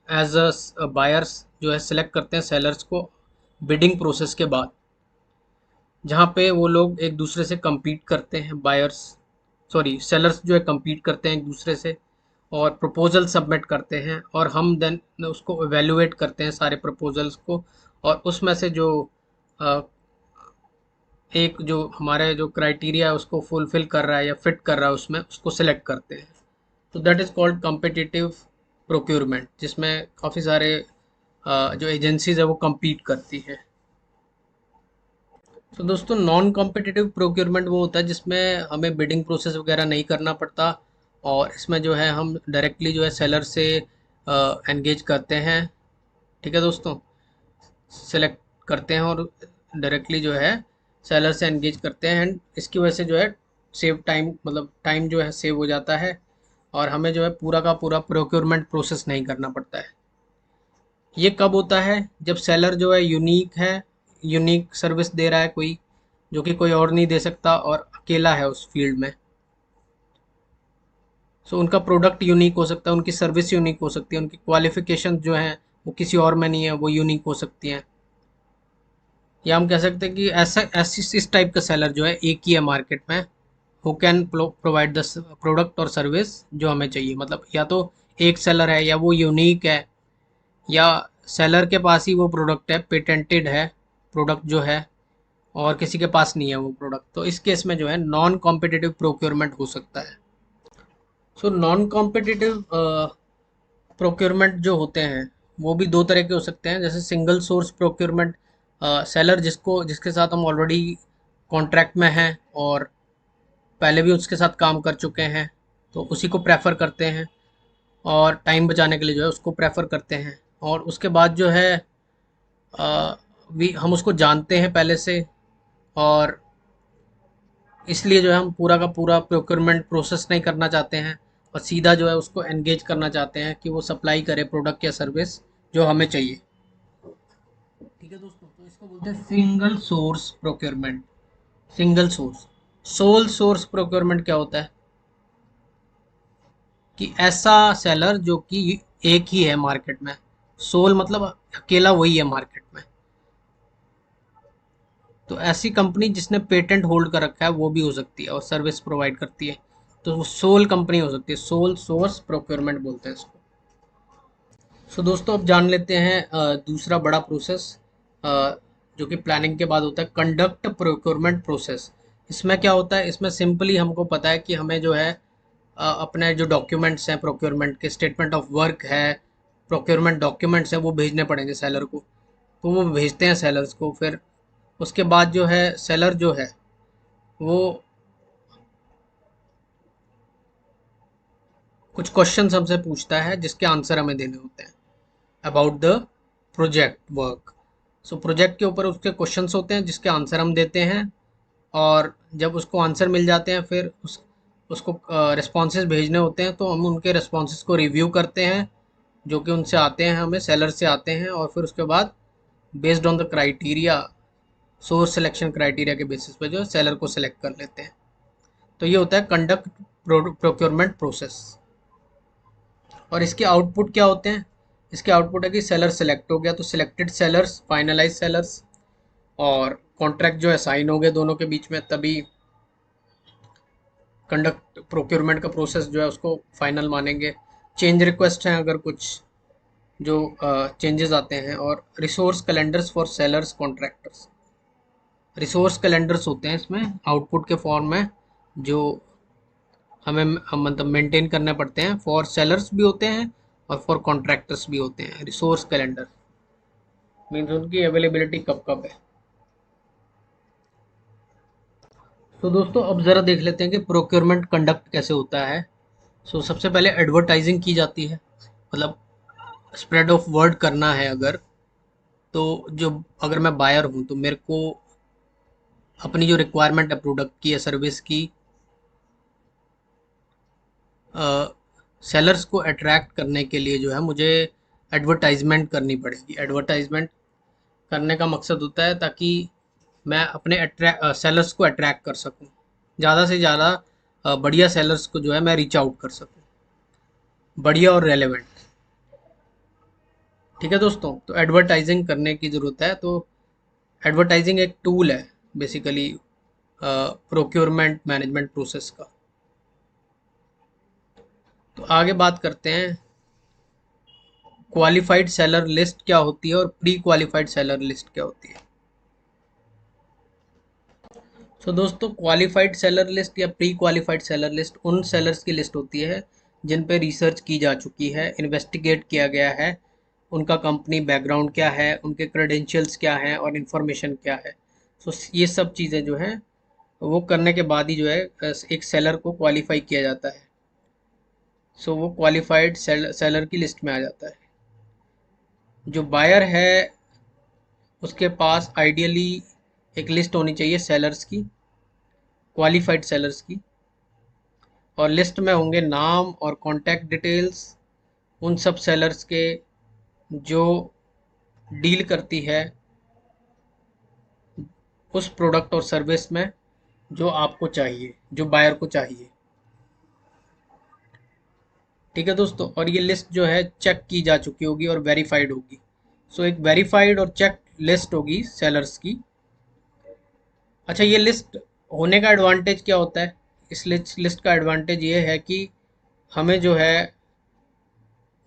एज अ बायर्स जो है सिलेक्ट करते हैं सेलर्स को बिडिंग प्रोसेस के बाद, जहाँ पे वो लोग एक दूसरे से compete करते हैं, बायर्स सॉरी सेलर्स जो है compete करते हैं एक दूसरे से और प्रपोजल सबमिट करते हैं, और हम देन उसको एवेल्युएट करते हैं सारे प्रपोजल्स को, और उसमें से जो अ, एक जो हमारे जो क्राइटेरिया है उसको फुलफिल कर रहा है या फिट कर रहा है उसमें उसको सिलेक्ट करते हैं। तो that is called competitive procurement, जिसमें काफ़ी सारे जो एजेंसीज है वो compete करती है। दोस्तों, नॉन कॉम्पिटिटिव प्रोक्योरमेंट वो होता है जिसमें हमें बिडिंग प्रोसेस वगैरह नहीं करना पड़ता, और इसमें जो है हम डायरेक्टली जो है सेलर से एंगेज करते हैं। ठीक है दोस्तों, सेलेक्ट करते हैं और डायरेक्टली जो है सेलर से एंगेज करते हैं, एंड इसकी वजह से जो है सेव टाइम, मतलब टाइम जो है सेव हो जाता है और हमें जो है पूरा का पूरा प्रोक्योरमेंट प्रोसेस नहीं करना पड़ता है। ये कब होता है? जब सेलर जो है यूनिक है, यूनिक सर्विस दे रहा है कोई, जो कि कोई और नहीं दे सकता और अकेला है उस फील्ड में। उनका प्रोडक्ट यूनिक हो सकता है, उनकी सर्विस यूनिक हो सकती है, उनकी क्वालिफिकेशन जो है वो किसी और में नहीं है, वो यूनिक हो सकती हैं। या हम कह सकते हैं कि ऐसा ऐसी इस टाइप का सेलर जो है एक ही है मार्केट में, who can provide the product और सर्विस जो हमें चाहिए। मतलब या तो एक सेलर है, या वो यूनिक है, या सेलर के पास ही वो प्रोडक्ट है, पेटेंटेड है प्रोडक्ट जो है, और किसी के पास नहीं है वो प्रोडक्ट। तो इस केस में जो है नॉन कॉम्पिटिटिव प्रोक्योरमेंट हो सकता है। सो नॉन कॉम्पिटिटिव प्रोक्योरमेंट जो होते हैं वो भी दो तरह के हो सकते हैं। जैसे सिंगल सोर्स प्रोक्योरमेंट, सेलर जिसके साथ हम ऑलरेडी कॉन्ट्रैक्ट में हैं और पहले भी उसके साथ काम कर चुके हैं, तो उसी को प्रेफर करते हैं, और टाइम बचाने के लिए जो है उसको प्रेफर करते हैं। और उसके बाद जो है हम उसको जानते हैं पहले से, और इसलिए जो है हम पूरा का पूरा प्रोक्योरमेंट प्रोसेस नहीं करना चाहते हैं, और सीधा जो है उसको एंगेज करना चाहते हैं कि वो सप्लाई करे प्रोडक्ट या सर्विस जो हमें चाहिए। ठीक है दोस्तों, तो इसको बोलते हैं single source procurement. Single source. Sole source procurement क्या होता है कि ऐसा सेलर जो कि एक ही है मार्केट में। सोल मतलब अकेला वही है मार्केट में। तो ऐसी कंपनी जिसने पेटेंट होल्ड कर रखा है वो भी हो सकती है और सर्विस प्रोवाइड करती है, तो वो सोल कंपनी हो सकती है। सोल सोर्स प्रोक्योरमेंट बोलते हैं इसको। सो दोस्तों अब जान लेते हैं दूसरा बड़ा प्रोसेस, जो कि प्लानिंग के बाद होता है, कंडक्ट प्रोक्योरमेंट प्रोसेस। इसमें क्या होता है, इसमें सिंपली हमको पता है कि हमें जो है अपने जो डॉक्यूमेंट्स हैं प्रोक्योरमेंट के, स्टेटमेंट ऑफ वर्क है, प्रोक्योरमेंट डॉक्यूमेंट्स हैं, वो भेजने पड़ेंगे सेलर को। तो वो भेजते हैं सेलर्स को। फिर उसके बाद जो है सेलर जो है वो कुछ क्वेश्चंस हमसे पूछता है जिसके आंसर हमें देने होते हैं about the project work. So project के ऊपर उसके क्वेश्चंस होते हैं जिसके आंसर हम देते हैं, और जब उसको आंसर मिल जाते हैं फिर उसको रिस्पॉन्सेज भेजने होते हैं, तो हम उनके रिस्पॉन्सेज को रिव्यू करते हैं जो कि उनसे आते हैं, हमें सेलर से आते हैं। और फिर उसके बाद based on the criteria, source selection criteria के बेसिस पे जो है सेलर को सिलेक्ट कर लेते हैं। तो ये होता है कंडक्ट प्रोक्योरमेंट प्रोसेस। और इसके आउटपुट क्या होते हैं, इसके आउटपुट है कि सेलर सेलेक्ट हो गया तो सिलेक्टेड सेलर्स, फाइनलाइज सेलर्स, और कॉन्ट्रैक्ट जो है साइन हो गए दोनों के बीच में, तभी कंडक्ट प्रोक्योरमेंट का प्रोसेस जो है उसको फाइनल मानेंगे। चेंज रिक्वेस्ट हैं अगर कुछ जो चेंजेस आते हैं, और resource calendars for sellers contractors. Resource calendars होते हैं इसमें आउटपुट के फॉर्म में, जो हमें मतलब मेंटेन करने पड़ते हैं। फॉर सेलर्स भी होते हैं और फॉर कॉन्ट्रैक्टर्स भी होते हैं। रिसोर्स कैलेंडर मीन्स उनकी अवेलेबिलिटी कब कब है। तो दोस्तों अब ज़रा देख लेते हैं कि प्रोक्योरमेंट कंडक्ट कैसे होता है। सबसे पहले एडवर्टाइजिंग की जाती है, मतलब स्प्रेड ऑफ वर्ड करना है अगर, तो जो अगर मैं बायर हूँ तो मेरे को अपनी जो रिक्वायरमेंट है प्रोडक्ट की या सर्विस की, सेलर्स को अट्रैक्ट करने के लिए जो है मुझे एडवर्टाइजमेंट करनी पड़ेगी। एडवर्टाइजमेंट करने का मकसद होता है ताकि मैं अपने सेलर्स को अट्रैक्ट कर सकूं, ज़्यादा से ज़्यादा बढ़िया सेलर्स को जो है मैं रीच आउट कर सकूं, बढ़िया और रेलेवेंट। ठीक है दोस्तों, तो एडवर्टाइजिंग करने की ज़रूरत है। तो एडवर्टाइजिंग एक टूल है बेसिकली प्रोक्योरमेंट मैनेजमेंट प्रोसेस का। तो आगे बात करते हैं क्वालिफाइड सेलर लिस्ट क्या होती है और प्री क्वालिफाइड सेलर लिस्ट क्या होती है। दोस्तों क्वालिफाइड सेलर लिस्ट या प्री क्वालिफाइड सेलर लिस्ट उन सेलर्स की लिस्ट होती है जिन पे रिसर्च की जा चुकी है, इन्वेस्टिगेट किया गया है, उनका कंपनी बैकग्राउंड क्या है, उनके क्रेडेंशियल्स क्या हैं और इन्फॉर्मेशन क्या है। ये सब चीज़ें जो हैं वो करने के बाद ही जो है एक सेलर को क्वालिफाई किया जाता है। वो क्वालिफाइड सेलर की लिस्ट में आ जाता है। जो बायर है उसके पास आइडियली एक लिस्ट होनी चाहिए सेलर्स की, क्वालिफाइड सेलर्स की, और लिस्ट में होंगे नाम और कॉन्टैक्ट डिटेल्स उन सब सेलर्स के जो डील करती है उस प्रोडक्ट और सर्विस में जो आपको चाहिए, जो बायर को चाहिए। ठीक है दोस्तों, और ये लिस्ट जो है चेक की जा चुकी होगी और वेरीफाइड होगी। एक वेरीफाइड और चेक लिस्ट होगी सेलर्स की। अच्छा, ये लिस्ट होने का एडवांटेज क्या होता है, इस लिस्ट का एडवांटेज ये है कि हमें जो है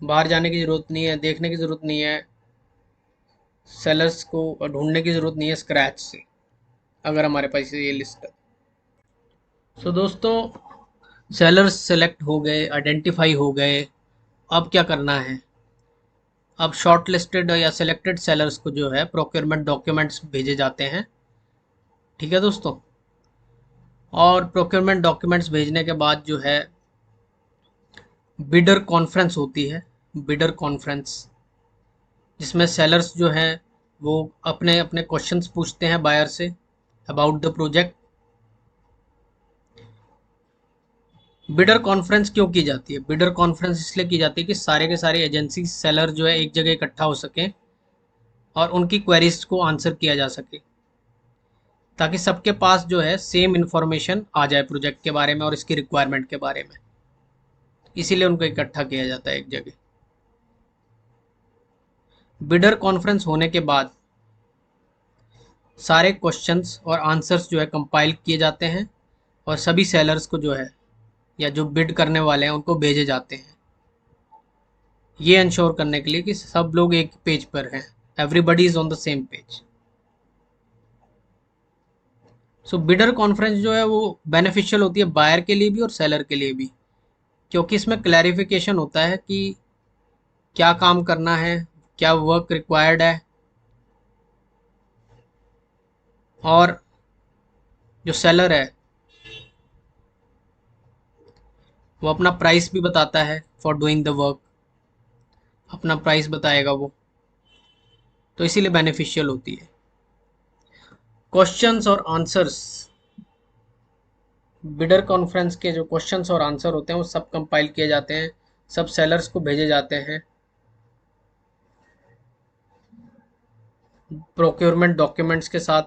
बाहर जाने की ज़रूरत नहीं है, देखने की ज़रूरत नहीं है, सेलर्स को ढूंढने की ज़रूरत नहीं है स्क्रैच से, अगर हमारे पास ये लिस्ट है। सो दोस्तों, सेलर्स सेलेक्ट हो गए, आइडेंटिफाई हो गए, अब क्या करना है? अब शॉर्ट लिस्टेड या सिलेक्टेड सेलर्स को जो है प्रोक्योरमेंट डॉक्यूमेंट्स भेजे जाते हैं। ठीक है दोस्तों, और प्रोक्योरमेंट डॉक्यूमेंट्स भेजने के बाद जो है बिडर कॉन्फ्रेंस होती है। बिडर कॉन्फ्रेंस, जिसमें सेलर्स जो हैं वो अपने अपने क्वेश्चंस पूछते हैं बायर से about the project. Bidder conference क्यों की जाती है? बिडर कॉन्फ्रेंस इसलिए की जाती है कि सारे के सारे एजेंसी सेलर जो है एक जगह इकट्ठा हो सकें और उनकी क्वेरीज को आंसर किया जा सके, ताकि सबके पास जो है सेम इंफॉर्मेशन आ जाए प्रोजेक्ट के बारे में और इसकी रिक्वायरमेंट के बारे में। इसीलिए उनको इकट्ठा किया जाता है एक जगह। बिडर कॉन्फ्रेंस होने के बाद सारे क्वेश्चंस और आंसर्स जो है कंपाइल किए जाते हैं और सभी सेलर्स को जो है या जो बिड करने वाले हैं उनको भेजे जाते हैं, ये इंश्योर करने के लिए कि सब लोग एक पेज पर हैं, everybody is on the same page. So bidder conference जो है वो बेनिफिशियल होती है बायर के लिए भी और सेलर के लिए भी, क्योंकि इसमें क्लैरिफिकेशन होता है कि क्या काम करना है, क्या वर्क रिक्वायर्ड है, और जो सेलर है वो अपना प्राइस भी बताता है फॉर डूइंग द वर्क, अपना प्राइस बताएगा वो, तो इसीलिए बेनिफिशियल होती है। क्वेश्चंस और आंसर्स, बिडर कॉन्फ्रेंस के जो क्वेश्चंस और आंसर होते हैं वो सब कंपाइल किए जाते हैं, सब सेलर्स को भेजे जाते हैं प्रोक्योरमेंट डॉक्यूमेंट्स के साथ,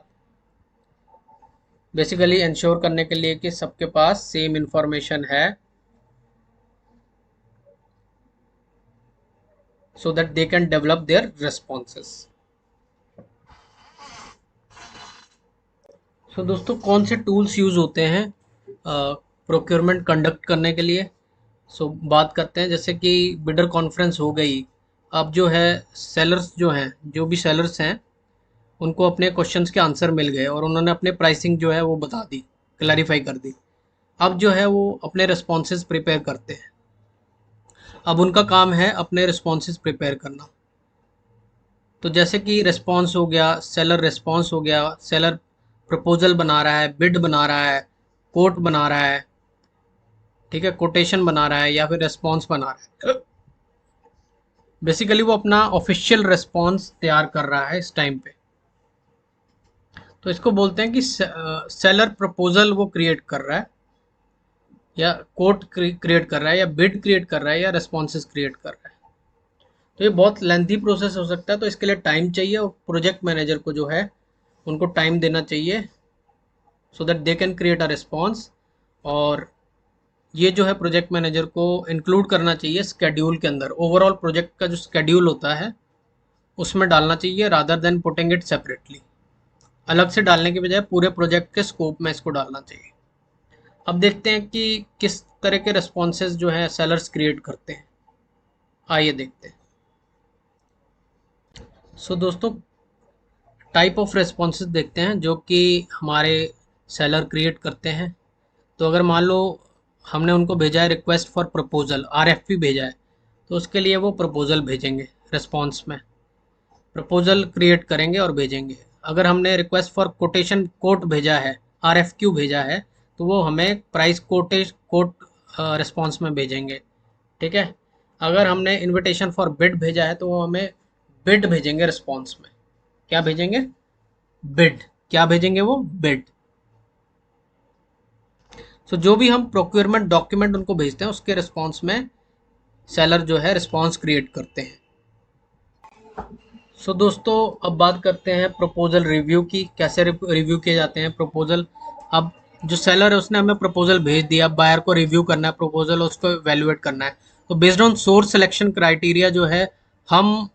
बेसिकली इंश्योर करने के लिए कि सबके पास सेम इंफॉर्मेशन है, so that they can develop their responses. So दोस्तों, कौन से टूल्स यूज़ होते हैं प्रोक्योरमेंट कंडक्ट करने के लिए? बात करते हैं, जैसे कि बिडर कॉन्फ्रेंस हो गई। अब जो है सेलर्स जो हैं, जो भी सेलर्स हैं, उनको अपने क्वेश्चंस के आंसर मिल गए और उन्होंने अपने प्राइसिंग जो है वो बता दी, क्लैरिफाई कर दी। अब जो है वो अपने रिस्पॉन्सेज प्रिपेयर करते हैं। अब उनका काम है अपने रिस्पॉन्सेज प्रिपेयर करना। तो जैसे कि रिस्पॉन्स हो गया, सेलर रिस्पॉन्स हो गया, सेलर प्रपोजल बना रहा है, बिड बना रहा है, कोट बना रहा है, ठीक है, कोटेशन बना रहा है या फिर रिस्पॉन्स बना रहा है। बेसिकली वो अपना ऑफिशियल रिस्पॉन्स तैयार कर रहा है इस टाइम पे। तो इसको बोलते हैं कि सेलर प्रपोजल वो क्रिएट कर रहा है, या कोट क्रिएट कर रहा है, या बिड क्रिएट कर रहा है, या रिस्पॉन्सेज क्रिएट कर रहा है। तो ये बहुत लेंथी प्रोसेस हो सकता है, तो इसके लिए टाइम चाहिए और प्रोजेक्ट मैनेजर को जो है उनको टाइम देना चाहिए, so that they can create a response. और ये जो है प्रोजेक्ट मैनेजर को इंक्लूड करना चाहिए स्केड्यूल के अंदर, ओवरऑल प्रोजेक्ट का जो स्केड्यूल होता है उसमें डालना चाहिए, rather than putting it separately. अलग से डालने के बजाय पूरे प्रोजेक्ट के स्कोप में इसको डालना चाहिए। अब देखते हैं कि किस तरह के रिस्पॉन्सेज जो है सेलर्स क्रिएट करते हैं, आइए देखते हैं। दोस्तों, टाइप ऑफ रिस्पॉन्सेज देखते हैं जो कि हमारे सेलर क्रिएट करते हैं। तो अगर मान लो हमने उनको भेजा है रिक्वेस्ट फॉर प्रपोजल, आरएफपी भेजा है, तो उसके लिए वो प्रपोजल भेजेंगे, रिस्पॉन्स में प्रपोजल क्रिएट करेंगे और भेजेंगे। अगर हमने रिक्वेस्ट फॉर कोटेशन कोट भेजा है, आरएफक्यू भेजा है, तो वो हमें प्राइस कोट रिस्पॉन्स में भेजेंगे, ठीक है। अगर हमने इनविटेशन फॉर बिड भेजा है तो वो हमें बिड भेजेंगे रिस्पॉन्स में। क्या भेजेंगे? बिड। क्या भेजेंगे वो? बिड। जो भी हम प्रोक्योरमेंट डॉक्यूमेंट उनको भेजते हैं उसके रिस्पॉन्स में सेलर जो है रिस्पॉन्स क्रिएट करते हैं। दोस्तों, अब बात करते हैं प्रपोजल रिव्यू की, कैसे रिव्यू किए जाते हैं प्रपोजल। अब जो सेलर है उसने हमें प्रपोजल भेज दिया, अब बायर को रिव्यू करना है प्रपोजल, उसको इवेल्युएट करना है। तो based on source selection criteria जो है, हम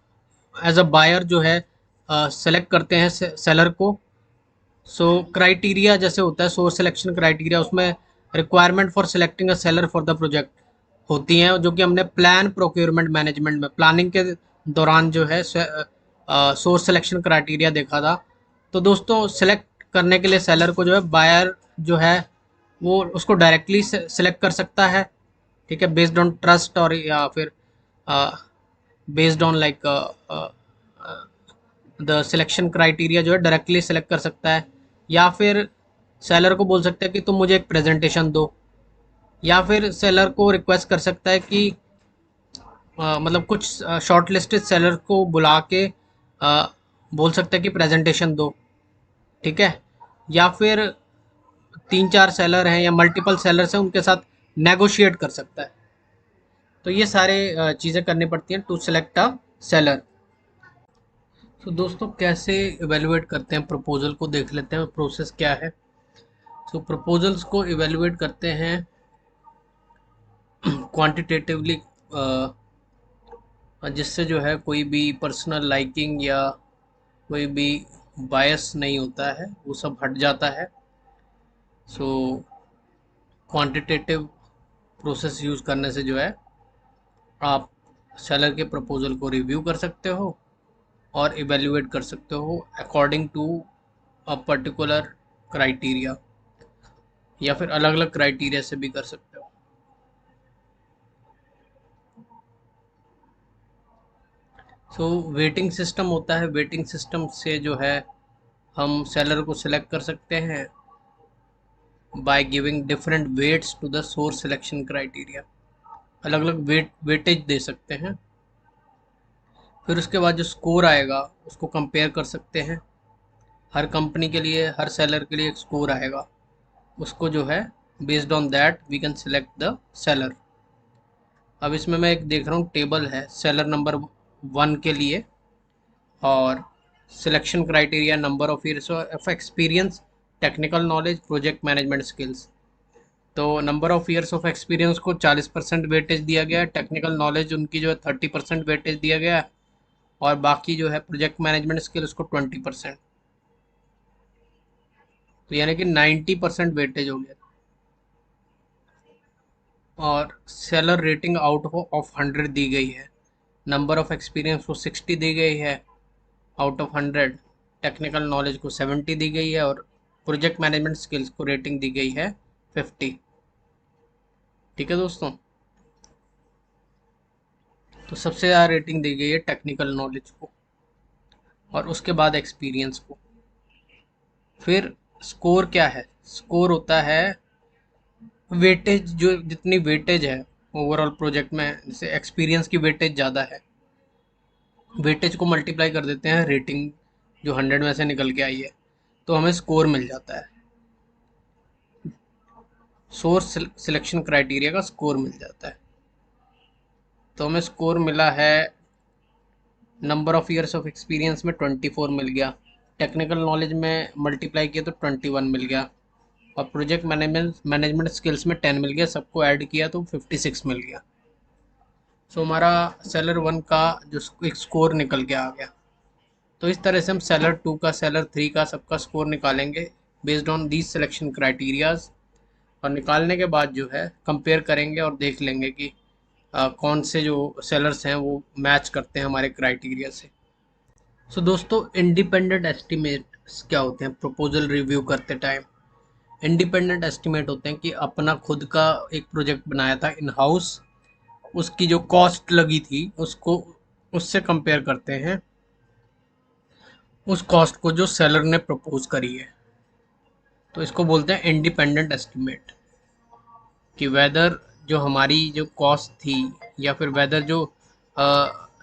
एज अ बायर जो है सेलेक्ट करते हैं सेलर को। क्राइटेरिया जैसे होता है सोर्स सिलेक्शन क्राइटेरिया, उसमें requirement for selecting a seller for the project होती हैं, जो कि हमने प्लान प्रोक्योरमेंट मैनेजमेंट में प्लानिंग के दौरान जो है सोर्स सिलेक्शन क्राइटेरिया देखा था। तो दोस्तों सिलेक्ट करने के लिए सेलर को जो है बायर जो है वो उसको डायरेक्टली सिलेक्ट कर सकता है, ठीक है, बेस्ड ऑन ट्रस्ट, और या फिर based on like the selection criteria जो है डायरेक्टली सेलेक्ट कर सकता है, या फिर सेलर को बोल सकता है कि तुम मुझे एक प्रेजेंटेशन दो, या फिर सेलर को रिक्वेस्ट कर सकता है कि मतलब कुछ शॉर्ट लिस्टेड सेलर को बुला के बोल सकता है कि प्रेजेंटेशन दो, ठीक है, या फिर 3-4 सेलर हैं या मल्टीपल सेलर्स हैं उनके साथ नेगोशिएट कर सकता है। तो ये सारे चीज़ें करनी पड़ती हैं टू सेलेक्ट अ सेलर। तो दोस्तों कैसे इवेलुएट करते हैं प्रपोजल को, देख लेते हैं प्रोसेस क्या है। तो प्रपोजल्स को इवेलुएट करते हैं क्वांटिटेटिवली, जिससे जो है कोई भी पर्सनल लाइकिंग या कोई भी बायस नहीं होता है, वो सब हट जाता है। सो क्वांटिटेटिव प्रोसेस यूज़ करने से जो है आप सेलर के प्रपोजल को रिव्यू कर सकते हो और इवेल्युएट कर सकते हो according to a particular criteria, या फिर अलग अलग क्राइटेरिया से भी कर सकते हो। सो वेटिंग सिस्टम होता है, वेटिंग सिस्टम से जो है हम सेलर को सिलेक्ट कर सकते हैं by giving different weights to the source selection criteria, अलग अलग वेटेज दे सकते हैं। फिर उसके बाद जो स्कोर आएगा उसको कंपेयर कर सकते हैं, हर कंपनी के लिए हर सेलर के लिए एक स्कोर आएगा, उसको जो है based on that we can select the seller. अब इसमें मैं एक देख रहा हूँ टेबल है सेलर नंबर 1 के लिए, और selection criteria number of years of experience, technical knowledge, project management skills. तो number of years of experience को 40% वेटेज दिया गया है, टेक्निकल नॉलेज उनकी जो है 30% वेटेज दिया गया है, और बाकी जो है प्रोजेक्ट मैनेजमेंट स्किल उसको 20%। तो यानी कि 90% वेटेज हो गया। और सेलर रेटिंग आउट ऑफ 100 दी गई है, नंबर ऑफ एक्सपीरियंस को 60 दी गई है आउट ऑफ 100, टेक्निकल नॉलेज को 70 दी गई है, और प्रोजेक्ट मैनेजमेंट स्किल्स को रेटिंग दी गई है 50। ठीक है दोस्तों, तो सबसे ज़्यादा रेटिंग दी गई है टेक्निकल नॉलेज को, और उसके बाद एक्सपीरियंस को। फिर स्कोर क्या है, स्कोर होता है वेटेज, जो जितनी वेटेज है ओवरऑल प्रोजेक्ट में, जैसे एक्सपीरियंस की वेटेज ज़्यादा है, वेटेज को मल्टीप्लाई कर देते हैं रेटिंग जो 100 में से निकल के आई है, तो हमें स्कोर मिल जाता है, सोर्स सिलेक्शन क्राइटेरिया का स्कोर मिल जाता है। तो हमें स्कोर मिला है number of years of experience में 24 मिल गया, टेक्निकल नॉलेज में मल्टीप्लाई किया तो 21 मिल गया, और प्रोजेक्ट मैनेजमेंट स्किल्स में 10 मिल गया, सबको ऐड किया तो 56 मिल गया। सो हमारा सेलर 1 का जो एक स्कोर निकल के आ गया। तो इस तरह से हम सेलर 2 का, सेलर 3 का सबका स्कोर निकालेंगे based on these selection criterias, और निकालने के बाद जो है कंपेयर करेंगे और देख लेंगे कि कौन से जो सेलर्स हैं वो मैच करते हैं हमारे क्राइटेरिया से। सो दोस्तों इंडिपेंडेंट एस्टिमेट्स क्या होते हैं प्रपोजल रिव्यू करते टाइम? इंडिपेंडेंट एस्टिमेट होते हैं कि अपना खुद का एक प्रोजेक्ट बनाया था इन हाउस, उसकी जो कॉस्ट लगी थी उसको उससे कंपेयर करते हैं उस कॉस्ट को जो सेलर ने प्रपोज करी है। तो इसको बोलते हैं इंडिपेंडेंट एस्टिमेट, कि वेदर जो हमारी जो कॉस्ट थी, या फिर वेदर जो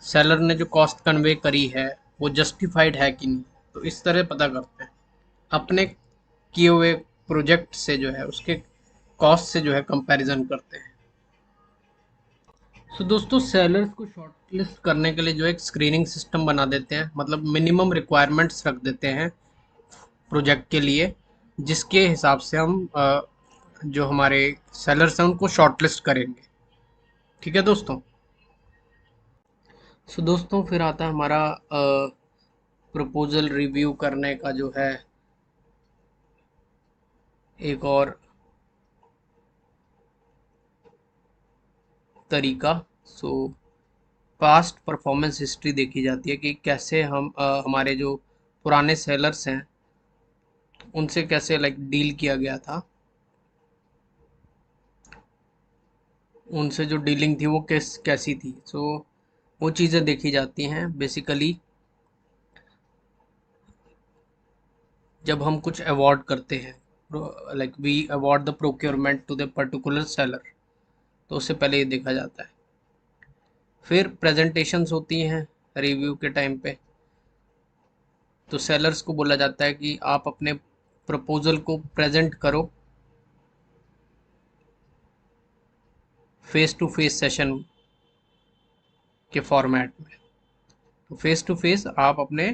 सेलर ने जो कॉस्ट कन्वे करी है वो जस्टिफाइड है कि नहीं। तो इस तरह पता करते हैं अपने किए हुए प्रोजेक्ट से, जो है उसके कॉस्ट से जो है कंपैरिजन करते हैं। तो दोस्तों सेलर्स को शॉर्टलिस्ट करने के लिए जो एक स्क्रीनिंग सिस्टम बना देते हैं, मतलब मिनिमम रिक्वायरमेंट्स रख देते हैं प्रोजेक्ट के लिए, जिसके हिसाब से हम जो हमारे सेलर्स हैं उनको शॉर्टलिस्ट करेंगे। ठीक है दोस्तों। सो दोस्तों फिर आता है हमारा प्रपोजल रिव्यू करने का जो है एक और तरीका। सो पास्ट परफॉर्मेंस हिस्ट्री देखी जाती है कि कैसे हम हमारे जो पुराने सेलर्स हैं उनसे कैसे लाइक डील किया गया था, उनसे जो डीलिंग थी वो कैसी थी। सो वो चीज़ें देखी जाती हैं बेसिकली जब हम कुछ अवॉर्ड करते हैं, like we award the procurement to the particular seller, तो उससे पहले ये देखा जाता है। फिर प्रेजेंटेशंस होती हैं रिव्यू के टाइम पे, तो सेलर्स को बोला जाता है कि आप अपने प्रपोजल को प्रेजेंट करो फेस टू फेस सेशन के फॉर्मेट में। तो फेस टू फेस आप अपने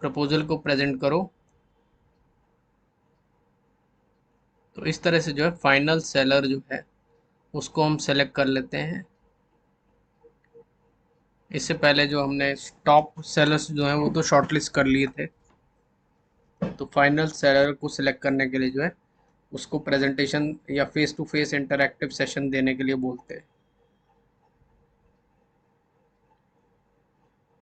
प्रपोजल को प्रेजेंट करो। तो इस तरह से जो है फाइनल सेलर जो है उसको हम सेलेक्ट कर लेते हैं। इससे पहले जो हमने टॉप सेलर्स जो हैं वो तो शॉर्टलिस्ट कर लिए थे, तो फाइनल सेलर को सिलेक्ट करने के लिए जो है उसको प्रेजेंटेशन या face to face interactive session देने के लिए बोलते हैं।